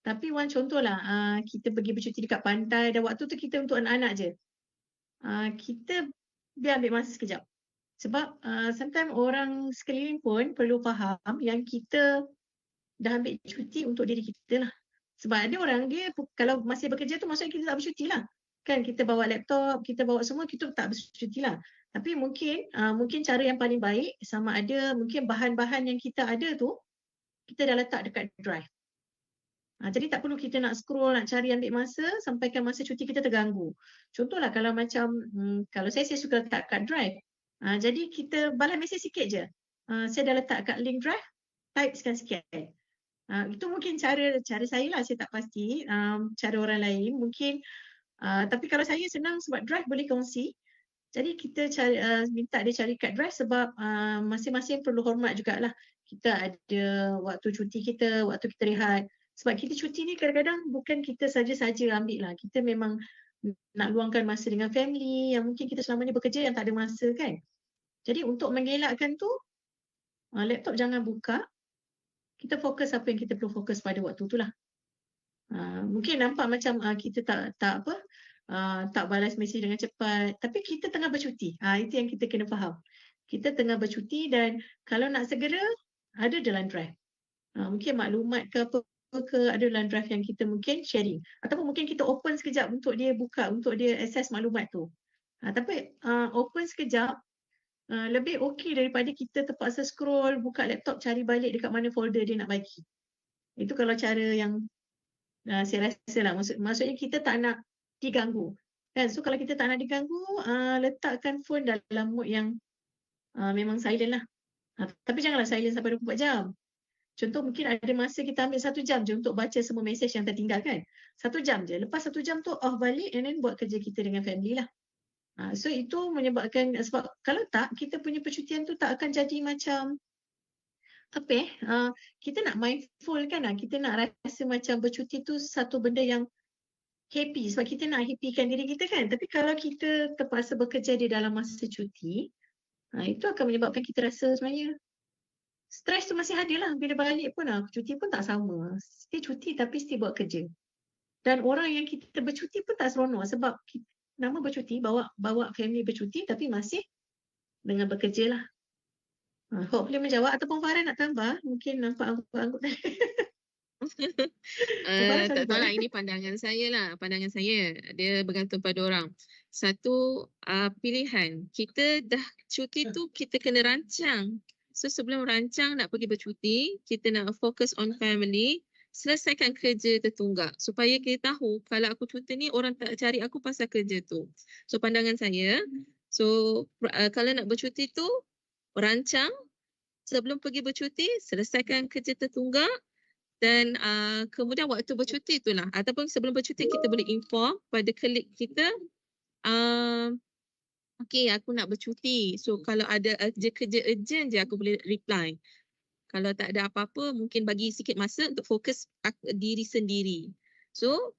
Tapi contohlah kita pergi bercuti dekat pantai dan waktu tu kita untuk anak-anak je. Kita biar ambil masa sekejap. Sebab sometimes orang sekeliling pun perlu faham yang kita dah ambil cuti untuk diri kita lah. Sebab ada orang dia kalau masih bekerja tu maksudnya kita tak bercuti lah. Kan kita bawa laptop, kita bawa semua, kita tak bercuti lah. Tapi mungkin cara yang paling baik sama ada mungkin bahan-bahan yang kita ada tu kita dah letak dekat drive. Jadi tak perlu kita nak scroll, nak cari ambil masa sampaikan masa cuti kita terganggu. Contohlah kalau macam kalau saya suka letak kat drive. Jadi kita balas mesej sikit je. Saya dah letak kat link drive, type sikit. Itu mungkin cara saya lah, saya tak pasti cara orang lain mungkin. Tapi kalau saya senang sebab drive boleh kongsi. Jadi kita minta dia cari kat drive sebab masing-masing perlu hormat jugalah. Kita ada waktu cuti kita, waktu kita rehat. Sebab kita cuti ni kadang-kadang bukan kita saja-saja ambil lah. Kita memang nak luangkan masa dengan family yang mungkin kita selama ni bekerja yang tak ada masa kan. Jadi untuk mengelakkan tu, laptop jangan buka. Kita fokus apa yang kita perlu fokus pada waktu tu lah. Mungkin nampak macam kita tak balas mesej dengan cepat. Tapi kita tengah bercuti. Itu yang kita kena faham. Kita tengah bercuti dan kalau nak segera, ada dalam drive. Mungkin maklumat ke apa ke ada dalam drive yang kita mungkin sharing. Ataupun mungkin kita open sekejap untuk dia buka, untuk dia access maklumat tu. Tapi open sekejap lebih okey daripada kita terpaksa scroll, buka laptop, cari balik dekat mana folder dia nak bagi. Itu kalau cara yang saya rasa lah. Maksudnya kita tak nak diganggu. Kan? So kalau kita tak nak diganggu, letakkan phone dalam mode yang memang silent lah. Tapi janganlah silent sampai 24 jam. Contoh mungkin ada masa kita ambil 1 jam je untuk baca semua mesej yang tertinggal kan. 1 jam je. Lepas 1 jam tu off balik and then buat kerja kita dengan family lah. So itu menyebabkan, sebab kalau tak, kita punya percutian tu tak akan jadi macam kita nak mindful kan. Kita nak rasa macam bercuti tu satu benda yang happy sebab kita nak happykan diri kita kan. Tapi kalau kita terpaksa bekerja di dalam masa cuti, itu akan menyebabkan kita rasa sebenarnya stres tu masih ada lah. Bila balik pun cuti pun tak sama. Still cuti tapi still buat kerja. Dan orang yang kita bercuti pun tak seronok sebab nama bercuti, bawa family bercuti tapi masih dengan bekerja lah. Hopefully menjawab. Ataupun Farah nak tambah? Mungkin nampak angguk-angguk. Tak tahu lah, ini pandangan saya lah. Pandangan saya, dia bergantung pada orang. Satu, pilihan. Kita dah cuti tu, kita kena rancang. So sebelum rancang nak pergi bercuti, kita nak fokus on family, selesaikan kerja tertunggak. Supaya kita tahu kalau aku cuti ni orang tak cari aku pasal kerja tu. So pandangan saya, kalau nak bercuti tu, rancang. Sebelum pergi bercuti, selesaikan kerja tertunggak. Dan kemudian waktu bercuti itulah. Ataupun sebelum bercuti kita boleh inform pada colleague kita, okay, aku nak bercuti. So kalau ada kerja urgent je aku boleh reply. Kalau tak ada apa-apa, mungkin bagi sikit masa untuk fokus diri sendiri. So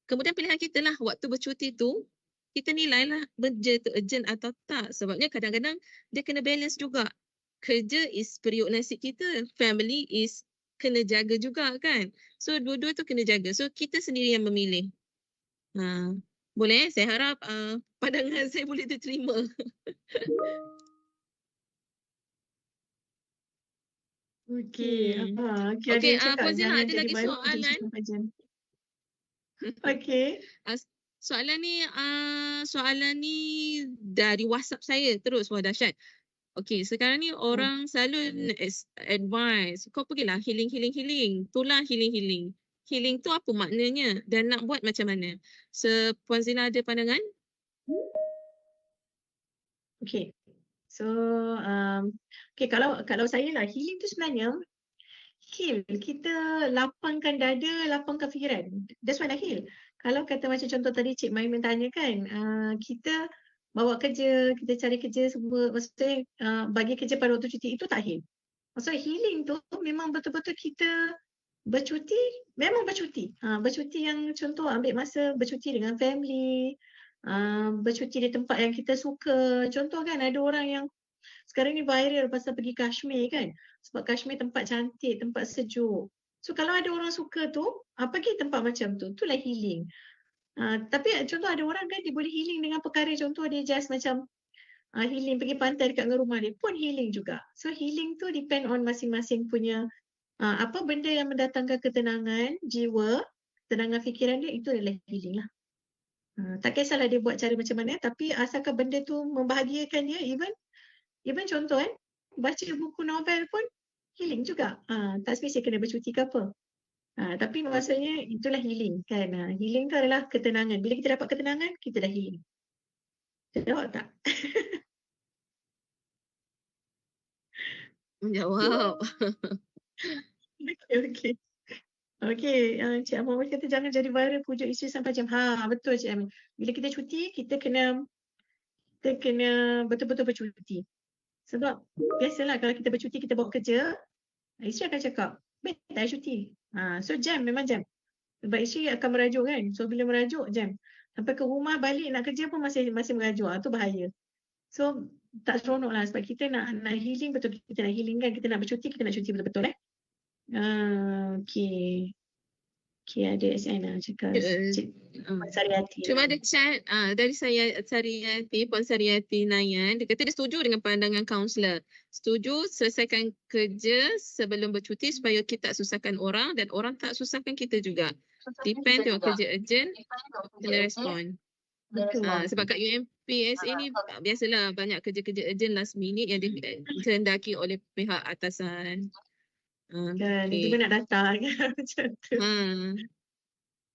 kemudian pilihan kita lah waktu bercuti tu, kita nilailah benda tu urgent atau tak. Sebabnya kadang-kadang dia kena balance juga. Kerja is periuk nasi kita, family is kena jaga juga kan. So dua-dua tu kena jaga. So kita sendiri yang memilih. Boleh saya harap pandangan saya boleh diterima. Okey. Okey, Fazila ada lagi soalan? Okey. Soalan ni dari WhatsApp saya terus. Wah dahsyat. Okey, sekarang ni orang selalu advise, kau pergilah healing. Itulah healing. Healing tu apa maknanya dan nak buat macam mana? Puan Zina ada pandangan? Okey. So, kalau saya lah, healing tu sebenarnya heal. Kita lapangkan dada, lapangkan fikiran. That's why heal. Kalau kata macam contoh tadi Cik Maimun tanya kan, kita bawa kerja, kita cari kerja semua, maksudnya bagi kerja pada waktu cuti, itu tak heal. Maksudnya healing tu memang betul-betul kita bercuti, memang bercuti. Bercuti yang contoh ambil masa bercuti dengan family, bercuti di tempat yang kita suka. Contoh kan ada orang yang sekarang ni viral pasal pergi Kashmir kan. Sebab Kashmir tempat cantik, tempat sejuk. So kalau ada orang suka tu, pergi tempat macam tu, itulah healing. Tapi contoh ada orang kan dia boleh healing dengan perkara, contoh dia just macam healing pergi pantai dekat dengan rumah dia pun healing juga. So healing tu depend on masing-masing punya apa benda yang mendatangkan ketenangan jiwa, ketenangan fikiran dia, itu adalah healing lah. Tak kisahlah dia buat cara macam mana, tapi asalkan benda tu membahagiakan dia, even contoh baca buku novel pun healing juga. Tak spesifik kena bercuti ke apa. Tapi maksudnya itulah healing kan. Healing tu adalah ketenangan. Bila kita dapat ketenangan, kita dah healing. Jawab tak? Menjawab. Okey. Okey, Cik Amal kata jangan jadi viral pujuk isteri sampai jam. Betul Cik Amal. Bila kita cuti, kita kena betul-betul bercuti. Sebab biasalah kalau kita bercuti, kita bawa kerja, isteri akan cakap, "Baik, tak payah cuti." So memang jam. Sebab isteri akan merajuk kan. So bila merajuk, jam. Sampai ke rumah, balik nak kerja pun masih merajuk. Tu bahaya. So tak seronok lah sebab kita nak healing, betul kita nak healing kan. Kita nak bercuti, kita nak cuti betul-betul Okey. Okey, ada SN cakap Cik Sariati. Cuma ada chat dari saya Sariati, Puan Sariati Nayan. Dia kata dia setuju dengan pandangan kaunselor. Setuju selesaikan kerja sebelum bercuti supaya kita tak susahkan orang dan orang tak susahkan kita juga. Depend tengok kerja urgent, kena respon. Betul. Sebab kat UMPSA ni biasalah banyak kerja-kerja urgent last minute yang dikehendaki oleh pihak atasan. Kan, tiba nak datang kan macam tu.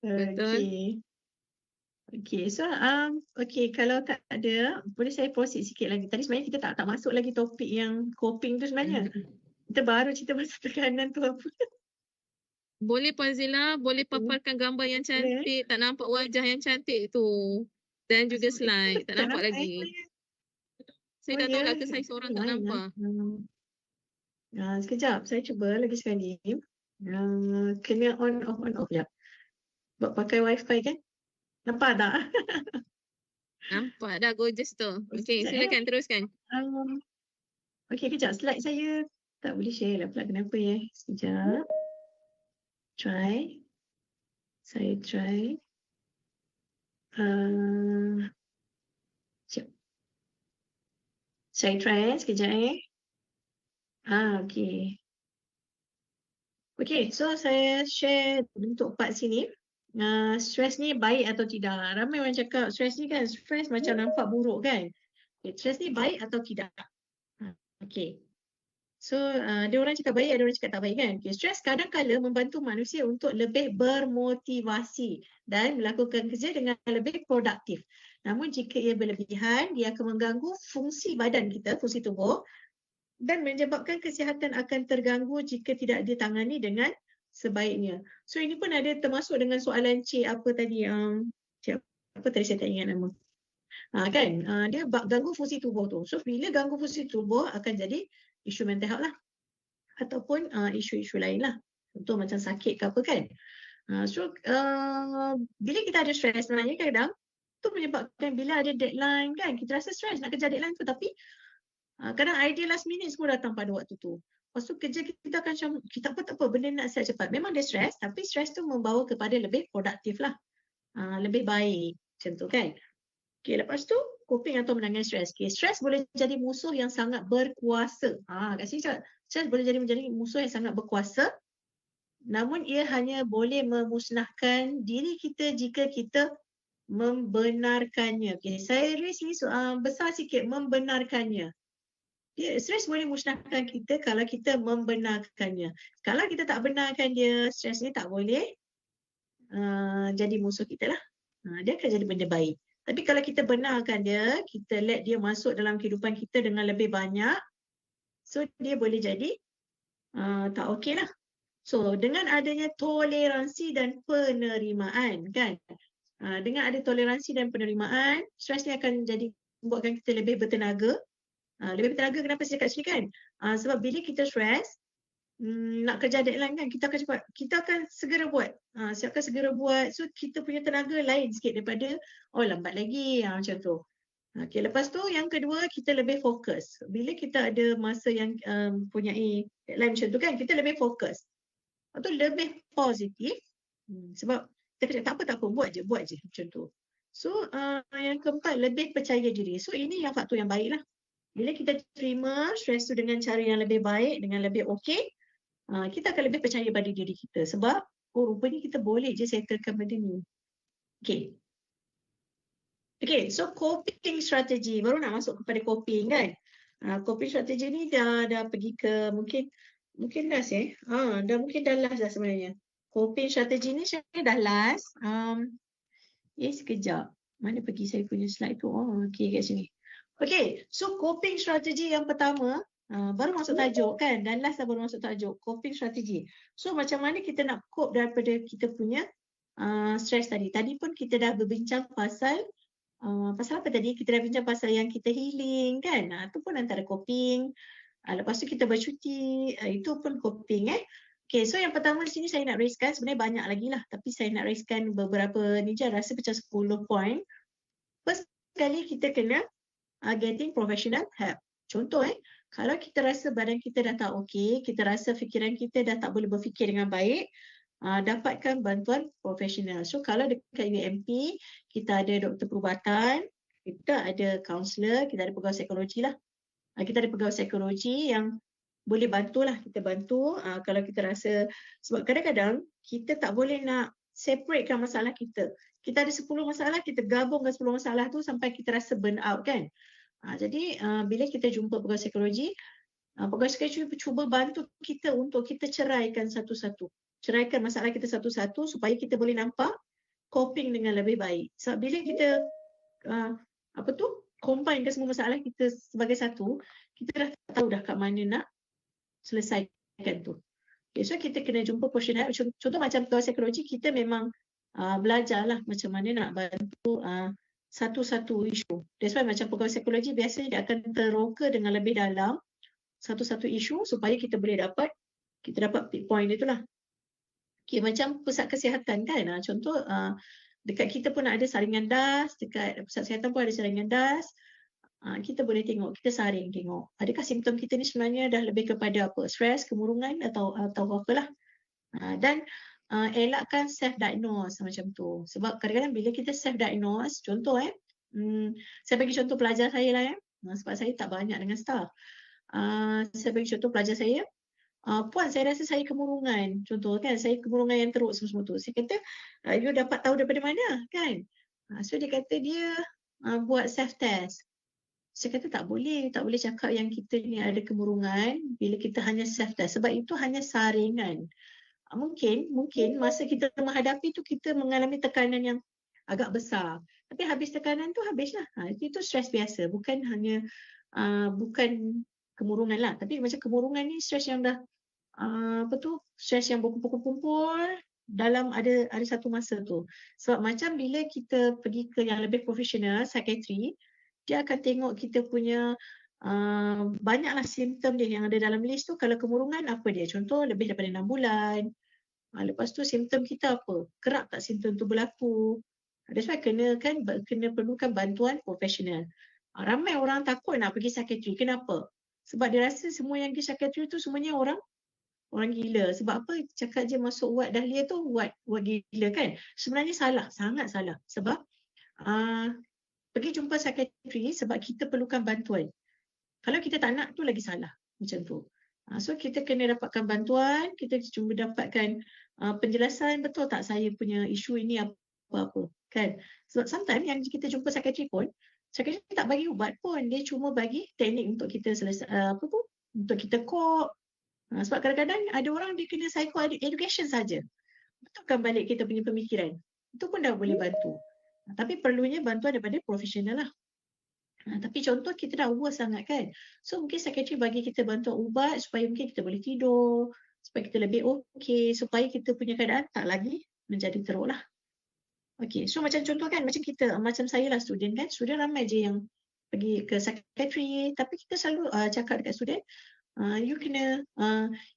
Betul. Okey, so okey, kalau tak ada, boleh saya proceed sikit lagi. Tadi sebenarnya kita tak masuk lagi topik yang coping tu sebenarnya. Kita baru cerita pasal tekanan tu apa. Boleh Puan Zila, boleh paparkan gambar yang cantik, tak nampak wajah yang cantik tu. Dan juga slide, tak nampak lagi. Saya tak tahu lah ke saya seorang tak nampak. Sekejap, saya cuba lagi sekali. Kena on off sekejap. Buat pakai wifi kan? Nampak tak? Nampak dah gorgeous tu. Okey, silakan teruskan. Okey, kejap. Slide saya tak boleh share lah pula. Kenapa ya? Sekejap. Saya try. Sekejap. Saya try sekejap okey. Okey, so saya share bentuk part sini. Stres ni baik atau tidak? Ramai orang cakap stres ni kan, stres macam nampak buruk kan. Stres ni baik atau tidak? Okey. So, ada orang cakap baik, ada orang cakap tak baik kan. Okay, stres kadang-kala membantu manusia untuk lebih bermotivasi dan melakukan kerja dengan lebih produktif. Namun jika ia berlebihan, dia akan mengganggu fungsi badan kita, fungsi tubuh dan menyebabkan kesihatan akan terganggu jika tidak ditangani dengan sebaiknya. So ini pun ada termasuk dengan soalan Cik apa tadi, Cik apa tadi saya tak ingat nama. Dia ganggu fungsi tubuh tu. So bila ganggu fungsi tubuh akan jadi isu mental health lah. Ataupun isu-isu lain lah. Contoh macam sakit ke apa kan. Bila kita ada stres sebenarnya kadang tu menyebabkan bila ada deadline kan, kita rasa stres nak kejar deadline tu tapi kadang idea last minute semua datang pada waktu tu. Lepas tu kerja kita akan macam, tak apa, benda nak siap cepat. Memang dia stres, tapi stres tu membawa kepada lebih produktif lah. Lebih baik, macam tu kan. Okay, lepas tu, coping atau menangani stres. Okay, stres boleh jadi musuh yang sangat berkuasa. Kat sini cakap, stres boleh menjadi musuh yang sangat berkuasa. Namun ia hanya boleh memusnahkan diri kita jika kita membenarkannya. Okay, saya raise ni besar sikit, membenarkannya. Stres boleh musnahkan kita kalau kita membenarkannya. Kalau kita tak benarkan dia, stres ni tak boleh jadi musuh kita lah. Dia akan jadi benda baik. Tapi kalau kita benarkan dia, kita let dia masuk dalam kehidupan kita dengan lebih banyak, so dia boleh jadi tak okey lah. So dengan adanya toleransi dan penerimaan kan. Dengan ada toleransi dan penerimaan, stres ni akan jadi membuatkan kita lebih bertenaga. Lebih bertenaga kenapa saya kat sini kan? Sebab bila kita stres, nak kerja deadline kan, kita akan segera buat. Siapkan segera buat. So kita punya tenaga lain sikit daripada lambat lagi macam tu. Okay, lepas tu yang kedua kita lebih fokus. Bila kita ada masa yang punyai deadline macam tu kan, kita lebih fokus. Lepas tu lebih positif. Sebab kita cakap tak apa buat je macam tu. So yang keempat lebih percaya diri. So ini yang faktor yang baik lah. Bila kita terima stres tu dengan cara yang lebih baik, dengan lebih okey, kita akan lebih percaya pada diri kita. Sebab, rupanya kita boleh je settlekan benda ni. Okay. Okay, so coping strategi. Baru nak masuk kepada coping kan. Coping strategi ni dah pergi ke mungkin Mungkin last dah mungkin dah last dah sebenarnya. Coping strategi ni saya dah last. Sekejap. Mana pergi saya punya slide tu? Oh, okey kat sini. Okey, so coping strategi yang pertama, baru masuk tajuk kan? Dan last dah baru masuk tajuk, coping strategi. So macam mana kita nak cope daripada kita punya stres tadi. Tadi pun kita dah berbincang pasal apa tadi? Kita dah bincang pasal yang kita healing kan? Itu pun antara coping. Lepas tu kita bercuti, itu pun coping Okay, so yang pertama di sini saya nak raiskan, sebenarnya banyak lagi lah, tapi saya nak raiskan beberapa ni je, rasa macam 10 point. First sekali kita kena getting professional help. Contoh kalau kita rasa badan kita dah tak okey, kita rasa fikiran kita dah tak boleh berfikir dengan baik, dapatkan bantuan profesional. So kalau dekat UMP, kita ada doktor perubatan, kita ada kaunselor, kita ada pegawai psikologi lah. Kita ada pegawai psikologi yang boleh bantulah, kita bantu kalau kita rasa, sebab kadang-kadang kita tak boleh nak separatekan masalah kita. Kita ada 10 masalah, kita gabungkan 10 masalah tu sampai kita rasa burn out kan. Jadi bila kita jumpa pegawai psikologi cuba bantu kita untuk kita ceraikan satu-satu. Ceraikan masalah kita satu-satu supaya kita boleh nampak coping dengan lebih baik. Sebab bila kita combinekan semua masalah kita sebagai satu, kita dah tahu dah kat mana nak selesaikan tu. Okay, so kita kena jumpa profesional. Contoh macam pegawai psikologi, kita memang belajarlah macam mana nak bantu satu-satu isu. That's why macam pegawai psikologi biasanya dia akan teroka dengan lebih dalam satu-satu isu supaya kita boleh dapat point itulah. Okay, macam pusat kesihatan kan. Contoh dekat kita pun ada saringan DAS, dekat pusat kesihatan pun ada saringan DAS. Kita boleh tengok, kita saring tengok adakah simptom kita ni sebenarnya dah lebih kepada apa, stres, kemurungan atau apalah. Dan elakkan self-diagnose macam tu. Sebab kadang-kadang bila kita self-diagnose, contoh saya bagi contoh pelajar saya lah sebab saya tak banyak dengan staff. Saya bagi contoh pelajar saya, puan saya rasa saya kemurungan, contoh kan, saya kemurungan yang teruk semua tu. Saya kata, you dapat tahu daripada mana kan? So dia kata dia buat self-test. Saya kata tak boleh cakap yang kita ni ada kemurungan bila kita hanya self-test, sebab itu hanya saringan. Mungkin masa kita menghadapi tu kita mengalami tekanan yang agak besar. Tapi habis tekanan tu habislah. Itu stres biasa, bukan hanya bukan kemurungan lah. Tapi macam kemurungan ni stres yang dah stres yang berkumpul-kumpul dalam ada satu masa tu. Sebab macam bila kita pergi ke yang lebih profesional, psikiatri, dia akan tengok kita punya banyaklah simptom dia yang ada dalam list tu. Kalau kemurungan apa dia? Contoh lebih daripada 6 bulan. Lepas tu simptom kita apa? Kerap tak simptom tu berlaku? That's why kena perlukan bantuan profesional. Ramai orang takut nak pergi psikiatri. Kenapa? Sebab dia rasa semua yang pergi psikiatri tu semuanya orang gila. Sebab apa? Cakap je masuk ward dahlia tu ward gila kan? Sebenarnya salah, sangat salah. Sebab pergi jumpa psikiatri sebab kita perlukan bantuan. Kalau kita tak nak tu lagi salah macam tu. So kita kena dapatkan bantuan, kita cuma dapatkan penjelasan betul tak saya punya isu ini apa-apa kan. Sebab sometimes yang kita jumpa psikiatri pun, psikiatri tak bagi ubat pun, dia cuma bagi teknik untuk kita untuk kita cope. Sebab kadang-kadang ada orang dia kena psycho education saja. Betulkan balik kita punya pemikiran. Itu pun dah boleh bantu. Tapi perlunya bantuan daripada profesional lah. Tapi contoh kita dah over sangat kan. So mungkin psikiatri bagi kita bantuan ubat supaya mungkin kita boleh tidur, supaya kita lebih okey, supaya kita punya keadaan tak lagi menjadi teruk lah. Okay, so macam contoh kan, macam saya lah student kan. Student ramai je yang pergi ke psikiatri, tapi kita selalu cakap dekat student, you kena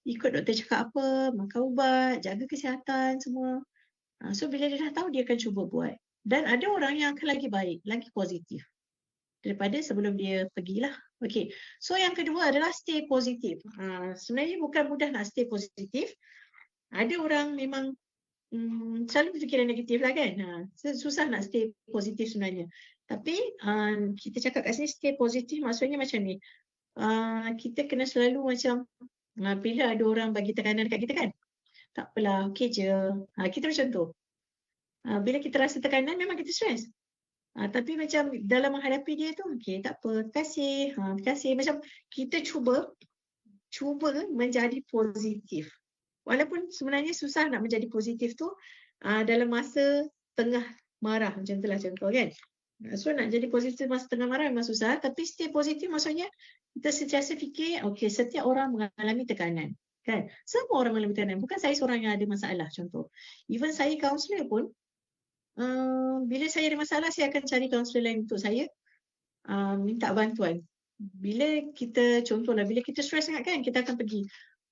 ikut doktor cakap apa, makan ubat, jaga kesihatan semua. So bila dia dah tahu, dia akan cuba buat. Dan ada orang yang akan lagi baik, lagi positif daripada sebelum dia pergilah. Okay, so yang kedua adalah stay positif. Sebenarnya bukan mudah nak stay positif. Ada orang memang selalu berfikiran negatif lah kan. Susah nak stay positif sebenarnya. Tapi kita cakap kat sini stay positif maksudnya macam ni. Kita kena selalu macam bila ada orang bagi tekanan dekat kita kan, tak apalah, okey je. Kita macam tu. Bila kita rasa tekanan memang kita stres. Tapi macam dalam menghadapi dia tu, okey tak apa, terima kasih. Macam kita cuba cuba menjadi positif. Walaupun sebenarnya susah nak menjadi positif tu dalam masa tengah marah macam itulah contoh kan. So nak jadi positif masa tengah marah memang susah, tapi stay positif maksudnya kita sentiasa fikir okey, setiap orang mengalami tekanan kan. Semua orang mengalami tekanan, bukan saya seorang yang ada masalah contoh. Even saya kaunselor pun bila saya ada masalah saya akan cari kaunselor lain untuk saya minta bantuan. Bila kita contohlah bila kita stres sangat kan kita akan pergi.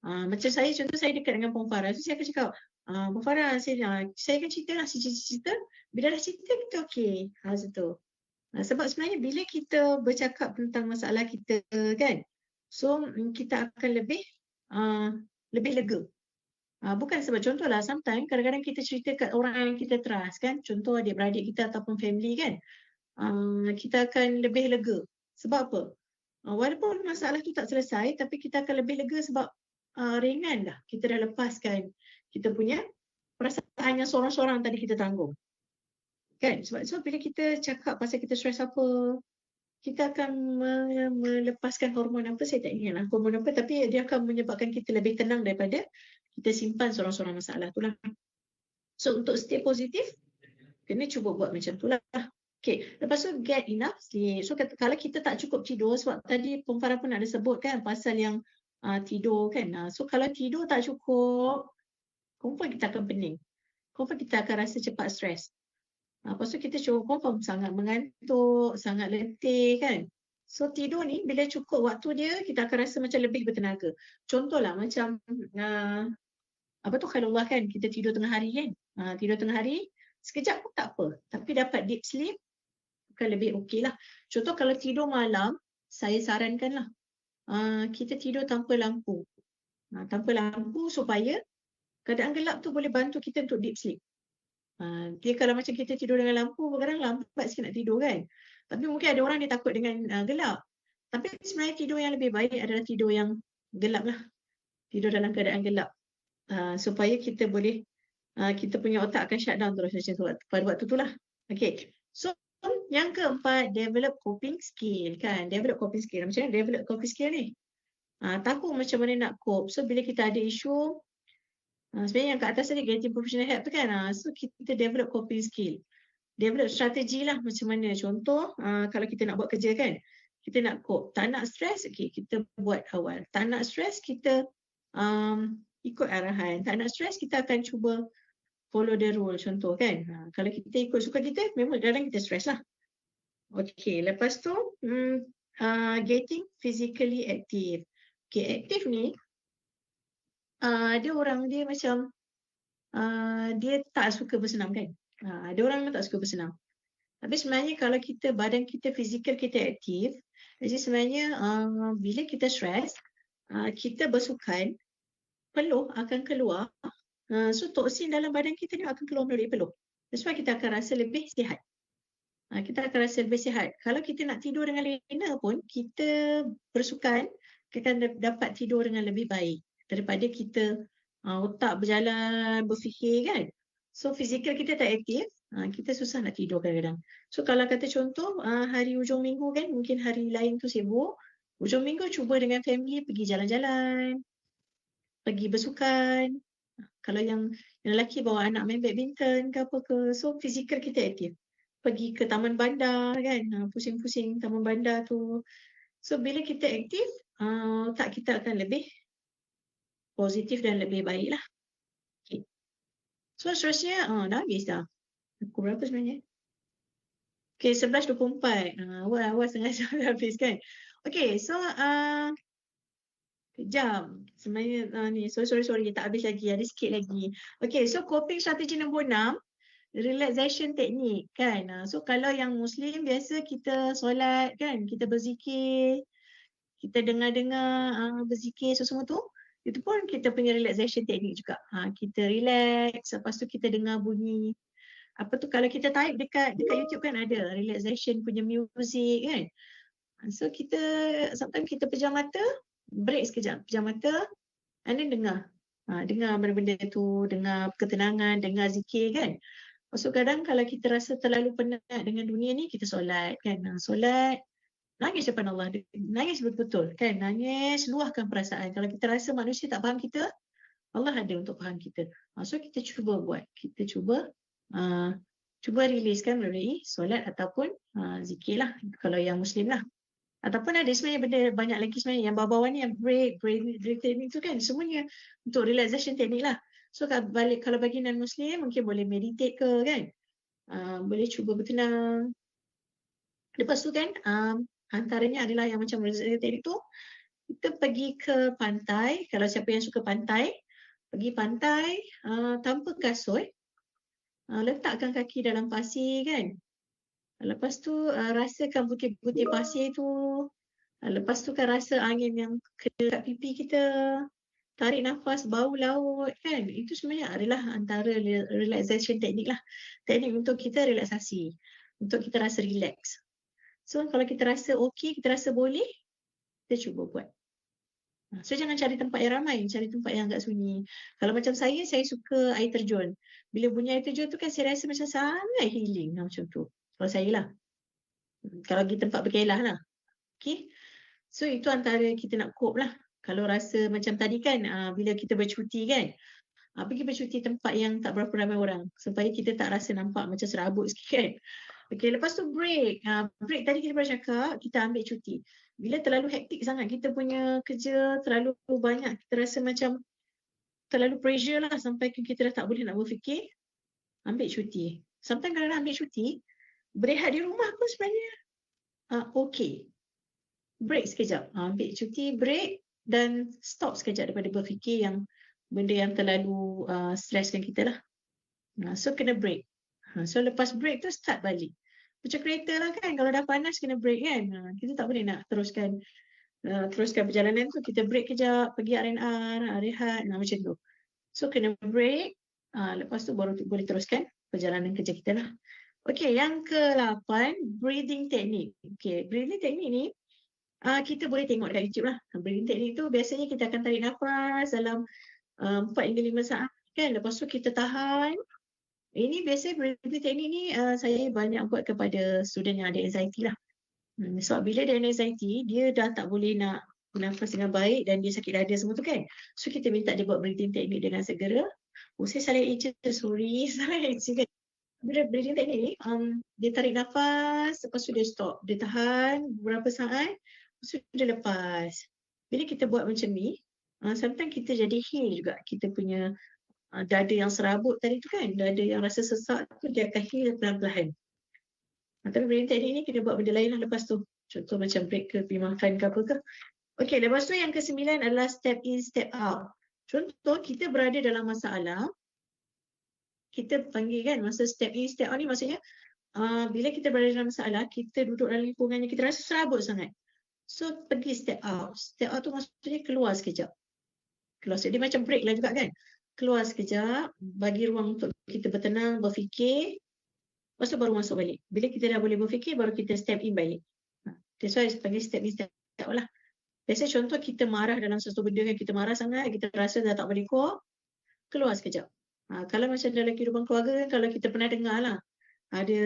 Macam saya contoh saya dekat dengan Puan Farah, so saya akan cakap Puan Farah saya akan cerita lah cerita. Bila dah cerita kita okey. Macam tu. Sebab sebenarnya bila kita bercakap tentang masalah kita kan, so kita akan lebih lega. Bukan sebab contohlah sometimes kadang-kadang kita cerita kat orang yang kita trust kan, contoh adik-beradik kita ataupun family kan, kita akan lebih lega. Sebab apa? Walaupun masalah tu tak selesai tapi kita akan lebih lega sebab ringan dah. Kita dah lepaskan kita punya perasaan yang sorang-sorang tadi kita tanggung. Kan? Sebab bila kita cakap pasal kita stres apa, kita akan melepaskan hormon apa, saya tak ingat lah hormon apa, tapi dia akan menyebabkan kita lebih tenang daripada kita simpan sorang-sorang masalah tu lah. So untuk stay positif, kena cuba buat macam tu lah. Okay, lepas tu get enough sleep. So kalau kita tak cukup tidur, sebab tadi Puan Farah pun ada sebut kan pasal yang tidur kan. So kalau tidur tak cukup, confirm kita akan pening. Confirm kita akan rasa cepat stres. Lepas tu kita confirm sangat mengantuk, sangat letih kan. So tidur ni bila cukup waktu dia, kita akan rasa macam lebih bertenaga. Contohlah macam khairullah kan, kita tidur tengah hari kan. Tidur tengah hari, sekejap pun tak apa. Tapi dapat deep sleep, akan lebih okey lah. Contoh kalau tidur malam, saya sarankan lah. Kita tidur tanpa lampu. Tanpa lampu supaya keadaan gelap tu boleh bantu kita untuk deep sleep. Dia kalau macam kita tidur dengan lampu, kadang lambat sikit nak tidur kan. Tapi mungkin ada orang dia takut dengan gelap. Tapi sebenarnya tidur yang lebih baik adalah tidur yang gelap lah. Tidur dalam keadaan gelap. Supaya kita boleh, kita punya otak akan shutdown terus macam tu pada waktu tu lah. Okay. So yang keempat, develop coping skill kan. Develop coping skill. Macam mana develop coping skill ni? Tahu macam mana nak cope. So bila kita ada isu, sebenarnya yang kat atas tadi getting professional help tu kan. So kita develop coping skill. Develop strategi lah macam mana. Contoh kalau kita nak buat kerja kan, kita nak cope. Tak nak stress, okay, kita buat awal. Tak nak stress, kita ikut arahan. Tak nak stress, kita akan cuba follow the rule contoh kan. Kalau kita ikut suka kita, memang kadang kita stress lah. Okay, lepas tu getting physically active. Okay, active ni ada orang dia macam dia tak suka bersenam kan. Ada orang yang tak suka bersenam. Tapi sebenarnya kalau kita badan kita fizikal kita aktif, jadi sebenarnya bila kita stres, kita bersukan, peluh akan keluar. So toksin dalam badan kita ni akan keluar melalui peluh. That's why kita akan rasa lebih sihat. Kita akan rasa lebih sihat. Kalau kita nak tidur dengan lena pun, kita bersukan, kita akan dapat tidur dengan lebih baik daripada kita otak berjalan, berfikir kan. So fizikal kita tak aktif, kita susah nak tidur kadang-kadang. So kalau kata contoh hari hujung minggu kan, mungkin hari lain tu sibuk, hujung minggu cuba dengan family pergi jalan-jalan, pergi bersukan. Kalau yang lelaki bawa anak main badminton ke apa ke, so fizikal kita aktif. Pergi ke taman bandar kan, pusing-pusing taman bandar tu. So bila kita aktif, otak kita akan lebih positif dan lebih baik lah. Okay. So seterusnya, dah habis dah. Pukul berapa sebenarnya? Okay, 11.24. Awal setengah jam dah habis kan. Okay, so kejam. Sebenarnya ni, sorry, tak habis lagi. Ada sikit lagi. Okay, so coping strategi nombor 6. Relaxation teknik kan. So kalau yang Muslim biasa kita solat kan, kita berzikir, kita dengar-dengar berzikir semua tu, itu pun kita punya relaxation teknik juga. Kita relax, lepas tu kita dengar bunyi. Apa tu kalau kita type dekat YouTube kan ada relaxation punya music kan. So kita sometimes kita pejam mata, break sekejap, pejam mata, and then dengar. Dengar benda-benda tu, dengar ketenangan, dengar zikir kan. So kadang kalau kita rasa terlalu penat dengan dunia ni, kita solat kan. Solat, Nangis depan Allah. Nangis betul-betul kan. Nangis, luahkan perasaan. Kalau kita rasa manusia tak faham kita, Allah ada untuk faham kita. So kita cuba buat. Kita cuba riliskan melalui solat ataupun zikir lah. Kalau yang Muslim lah. Ataupun ada sebenarnya benda banyak lagi sebenarnya yang bawah-bawah ni yang break technique tu kan. Semuanya untuk relaxation teknik lah. So kalau bagi non-Muslim mungkin boleh meditate ke kan. Boleh cuba bertenang. Lepas tu kan antaranya adalah yang macam relaxation teknik tu, kita pergi ke pantai. Kalau siapa yang suka pantai, pergi pantai tanpa kasut, letakkan kaki dalam pasir kan. Lepas tu rasakan butir-butir pasir tu. Lepas tu kan rasa angin yang kena kat pipi kita. Tarik nafas, bau laut kan. Itu sebenarnya adalah antara relaxation teknik lah. Teknik untuk kita relaksasi. Untuk kita rasa relax. So kalau kita rasa okey, kita rasa boleh, kita cuba buat. So jangan cari tempat yang ramai, cari tempat yang agak sunyi. Kalau macam saya suka air terjun. Bila bunyi air terjun tu kan saya rasa macam sangat healing macam tu. Kalau saya lah. Kalau pergi tempat berkelah lah. Okay. So itu antara kita nak cope lah. Kalau rasa macam tadi kan, bila kita bercuti kan, pergi bercuti tempat yang tak berapa ramai orang. Supaya kita tak rasa nampak macam serabut sikit kan. Okay, lepas tu break. Break tadi kita pernah cakap, kita ambil cuti. Bila terlalu hektik sangat kita punya kerja, terlalu banyak, kita rasa macam terlalu pressure lah sampai kita dah tak boleh nak berfikir, ambil cuti. Sometimes kalau nak ambil cuti, berehat di rumah pun sebenarnya okay. Break sekejap. Ambil cuti, break dan stop sekejap daripada berfikir yang benda yang terlalu stresskan kita lah. So kena break. So lepas break tu start balik. Macam kereta lah kan, kalau dah panas kena break kan. Kita tak boleh nak teruskan perjalanan tu. Kita break kejap, pergi R&R, rehat, macam tu. So kena break, lepas tu baru boleh teruskan perjalanan kerja kita lah. Okay, yang ke-8, breathing technique. Okay, breathing technique ni kita boleh tengok dekat YouTube lah. Breathing technique tu biasanya kita akan tarik nafas dalam 4 hingga 5 saat kan. Lepas tu kita tahan. Ini biasanya breathing technique ni saya banyak buat kepada student yang ada anxiety lah. Sebab bila dia ada anxiety, dia dah tak boleh nak bernafas dengan baik dan dia sakit dada semua tu kan. So kita minta dia buat breathing technique dengan segera. Saya salah eja, sorry, salah eja kan. Bila breathing technique ni, dia tarik nafas, lepas tu dia stop. Dia tahan beberapa saat, lepas tu dia lepas. Bila kita buat macam ni, sometimes kita jadi heal juga. Kita punya dada yang serabut tadi tu kan, dada yang rasa sesak tu dia akan heal perlahan-lahan. Tapi breathing technique ni kita buat benda lain lah lepas tu. Contoh macam break ke, pergi makan ke apa ke. Okay, lepas tu yang ke-9 adalah step in, step out. Contoh kita berada dalam masalah, kita panggil kan masa step in, step out ni maksudnya bila kita berada dalam masalah, kita duduk dalam lingkungannya, kita rasa serabut sangat. So pergi step out. Step out tu maksudnya keluar sekejap. Keluar sekejap, dia macam break lah juga kan. Keluar sekejap, bagi ruang untuk kita bertenang, berfikir. Lepas tu baru masuk balik. Bila kita dah boleh berfikir, baru kita step in balik. That's why panggil step in, step out lah. Biasa contoh kita marah dalam sesuatu benda kan, kita marah sangat, kita rasa dah tak boleh cope, keluar sekejap. Kalau macam dalam kehidupan keluarga kan, kalau kita pernah dengar lah, ada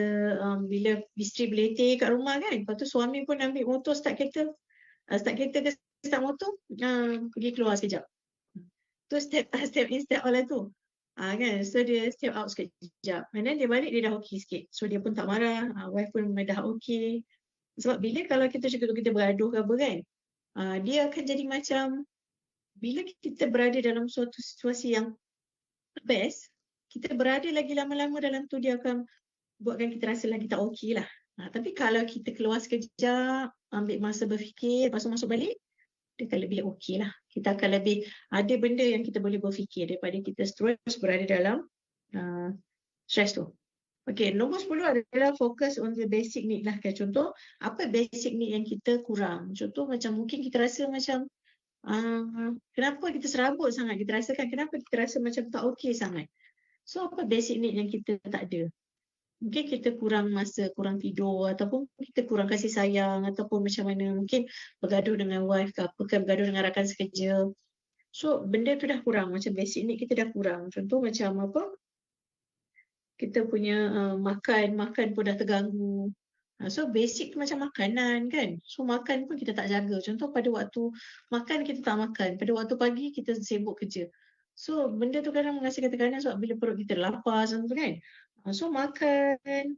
bila isteri berletih kat rumah kan, lepas tu suami pun ambil motor, start kereta ke start motor, pergi keluar sekejap. Tu step in, step out lah tu. Kan, so dia step out sekejap. And then dia balik, dia dah okey sikit. So dia pun tak marah, wife pun dah okey. Sebab bila kalau kita cakap kita bergaduh ke apa kan, dia akan jadi macam, bila kita berada dalam suatu situasi yang best, kita berada lagi lama-lama dalam tu, dia akan buatkan kita rasa lagi tak okey lah. Tapi kalau kita keluar sekejap, ambil masa berfikir, lepas tu masuk balik, dia akan lebih okey lah. Kita akan lebih ada benda yang kita boleh berfikir daripada kita terus berada dalam stress tu. Okay, nombor 10 adalah focus on the basic need lah. Kayak contoh, apa basic need yang kita kurang. Contoh macam mungkin kita rasa macam kenapa kita serabut sangat, kita rasakan kenapa kita rasa macam tak okey sangat. So apa basic need yang kita tak ada. Mungkin kita kurang masa, kurang tidur, ataupun kita kurang kasih sayang, ataupun macam mana, mungkin bergaduh dengan wife ke apa ke, bergaduh dengan rakan sekerja. So benda tu dah kurang, macam basic need kita dah kurang. Contoh macam apa, kita punya makan pun dah terganggu. So basic tu macam makanan kan. So makan pun kita tak jaga. Contoh pada waktu makan kita tak makan. Pada waktu pagi kita sibuk kerja. So benda tu kadang menghasilkan tekanan sebab bila perut kita lapar macam tu kan. So makan,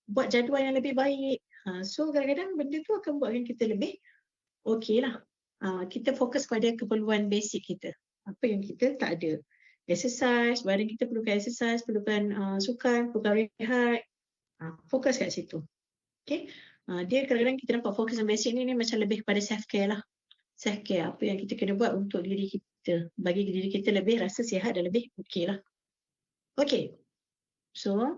buat jadual yang lebih baik. So kadang-kadang benda tu akan buatkan kita lebih okey lah. Kita fokus pada keperluan basic kita. Apa yang kita tak ada. Exercise, badan kita perlukan exercise, perlukan sukan, perlukan rehat. Fokus kat situ. Okay. Dia kadang-kadang kita nampak fokus yang basic ni macam lebih kepada self-care lah. Self-care, apa yang kita kena buat untuk diri kita. Bagi diri kita lebih rasa sihat dan lebih okey lah. Okay. So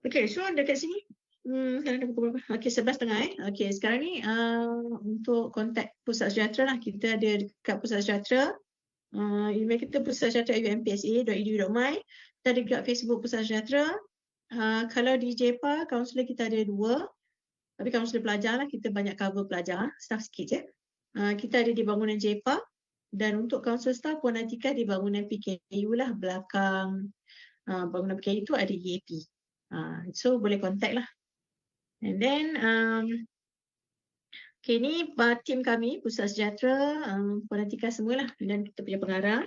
dekat sini, sekarang dah pukul berapa? Okay, 11.30 Okay, sekarang ni untuk kontak Pusat Sejahtera lah. Kita ada dekat Pusat Sejahtera. Email kita pusatsejahtera@umpsa.edu.my. Kita ada dekat Facebook Pusat Sejahtera. Kalau di JEPA, kaunselor kita ada 2. Tapi kaunselor pelajar lah, kita banyak cover pelajar, staff sikit je. Kita ada di bangunan JEPA dan untuk kaunselor staff Puan Atika di bangunan PKU lah, belakang bangunan PKU tu ada EAP. So boleh contact lah. And then, okay, ni tim kami, Pusat Sejahtera, Puan Atika semualah dan kita punya pengarah.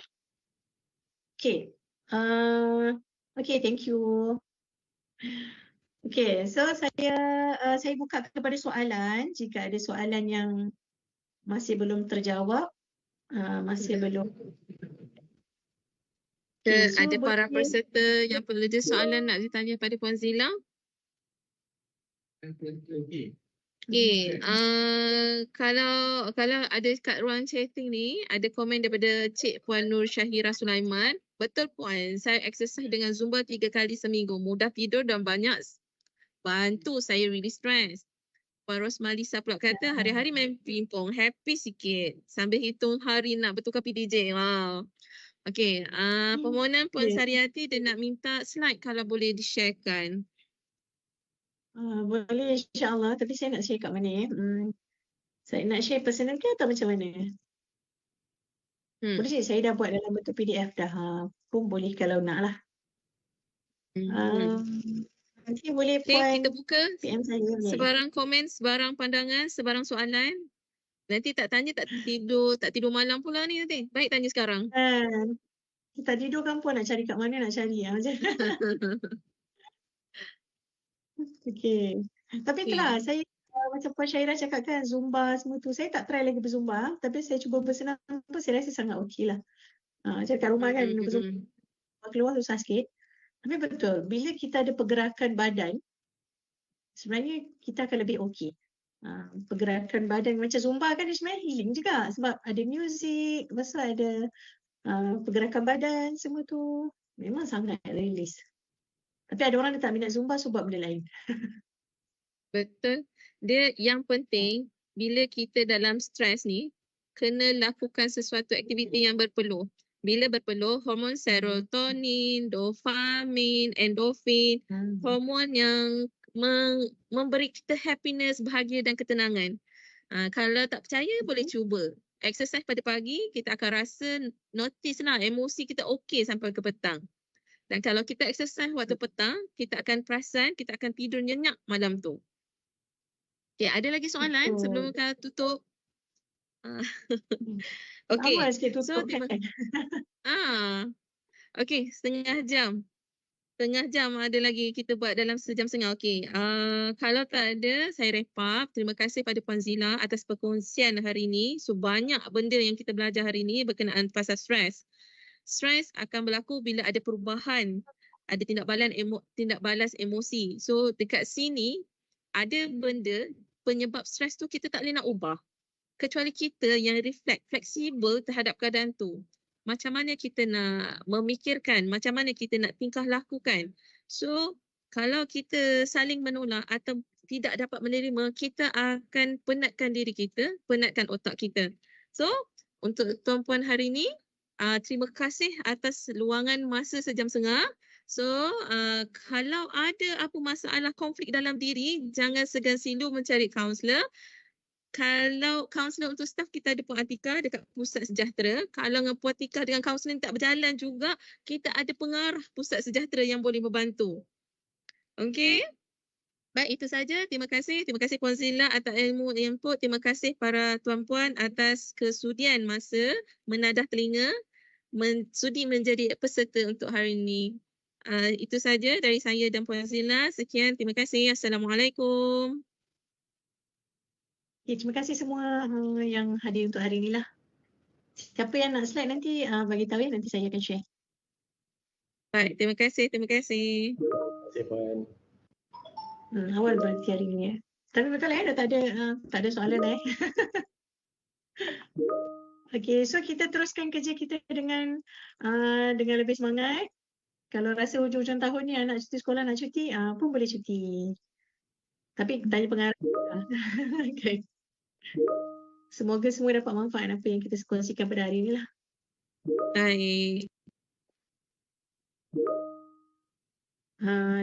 Okay, okay, thank you. Okay, so saya buka kepada soalan. Jika ada soalan yang masih belum terjawab, masih belum. Okay, so Ada para peserta yang perlu ada soalan nak ditanya pada Puan Zila? Okay, kalau ada kat ruang chatting ni, ada komen daripada Cik Puan Nur Syahira Sulaiman. Betul Puan, saya exercise dengan Zumba 3 kali seminggu. Mudah tidur dan banyak bantu saya release stress. Puan Rosmalisa pula kata hari-hari main pingpong, happy sikit. Sambil hitung hari nak bertukar PDJ. Wow. Okay, permohonan Puan Sariati dia nak minta slide kalau boleh di-sharekan. Boleh insyaAllah, tapi saya nak share kat mana ya? Saya nak share personal ke atau macam mana? Boleh saya dah buat dalam bentuk PDF dah. Pun boleh kalau nak lah. Nanti boleh Puan kita buka PM saya. Sebarang komen, sebarang pandangan, sebarang soalan. Nanti tak tanya tak tidur malam pula ni nanti. Baik tanya sekarang. Tak tidur kan Puan nak cari kat mana nak cari macam. Okay. Tapi itulah saya macam Puan Syairah cakap kan Zumba semua tu. Saya tak try lagi berzumba tapi saya cuba bersenam tu saya rasa sangat okey lah. Macam kat rumah kan berzumba keluar susah sikit. Tapi betul bila kita ada pergerakan badan sebenarnya kita akan lebih okey. Pergerakan badan macam Zumba kan sebenarnya healing juga sebab ada music, lepas tu ada pergerakan badan semua tu memang sangat release. Tapi ada orang yang tak minat Zumba sebab benda lain. Betul. Dia yang penting bila kita dalam stres ni kena lakukan sesuatu aktiviti yang berpeluh. Bila berpeluh, hormon serotonin, dopamin, endorfin, hormon yang memberi kita happiness, bahagia dan ketenangan. Kalau tak percaya boleh cuba. Exercise pada pagi, kita akan rasa notice lah emosi kita okey sampai ke petang. Dan kalau kita exercise waktu petang, kita akan perasan, kita akan tidur nyenyak malam tu. Okay, ada lagi soalan sebelum kita tutup? Okay, so okay, setengah jam. Setengah jam ada lagi kita buat dalam sejam setengah. Okay, kalau tak ada, saya wrap up. Terima kasih pada Puan Zila atas perkongsian hari ini. So, banyak benda yang kita belajar hari ini berkenaan pasal stres. Stres akan berlaku bila ada perubahan, ada tindak balas emosi. So, dekat sini, ada benda penyebab stres tu kita tak boleh nak ubah. Kecuali kita yang fleksibel terhadap keadaan tu. Macam mana kita nak memikirkan, macam mana kita nak tingkah lakukan. So, kalau kita saling menolak atau tidak dapat menerima, kita akan penatkan diri kita, penatkan otak kita. So, untuk tuan-puan hari ini, terima kasih atas luangan masa sejam setengah. So, kalau ada apa masalah konflik dalam diri, jangan segan silu mencari kaunselor. Kalau kaunselor untuk staff kita ada Puan Atika dekat Pusat Sejahtera. Kalau dengan Puan Atika dengan kaunselor tak berjalan juga, kita ada pengarah Pusat Sejahtera yang boleh membantu. Okey? Baik, itu saja. Terima kasih. Terima kasih Puan Zila atas ilmu input. Terima kasih para tuan-puan atas kesudian masa menadah telinga, sudi menjadi peserta untuk hari ini. Itu saja dari saya dan Puan Zila. Sekian. Terima kasih. Assalamualaikum. Okay, terima kasih semua yang hadir untuk hari ni lah. Siapa yang nak slide nanti bagi tahu ya, nanti saya akan share. Baik, terima kasih. Terima kasih. Terima kasih Puan. Awal berarti hari ni ya. Tapi betul dah tak ada soalan Okay, so kita teruskan kerja kita dengan lebih semangat. Kalau rasa hujung-hujung tahun ni anak cuti sekolah nak cuti, pun boleh cuti. Tapi tanya pengarah. Okay. Semoga semua dapat manfaat apa yang kita kongsikan pada hari ni lah. Baik.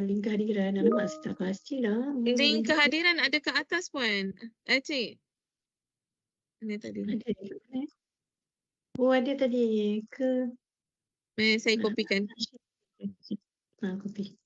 Link kehadiran. Alamak, saya tak pasti lah. Link kehadiran ada ke atas Puan. Cik. Mana tadi? Ada ke? Oh, ada tadi ke? Saya kopikan. Kopi.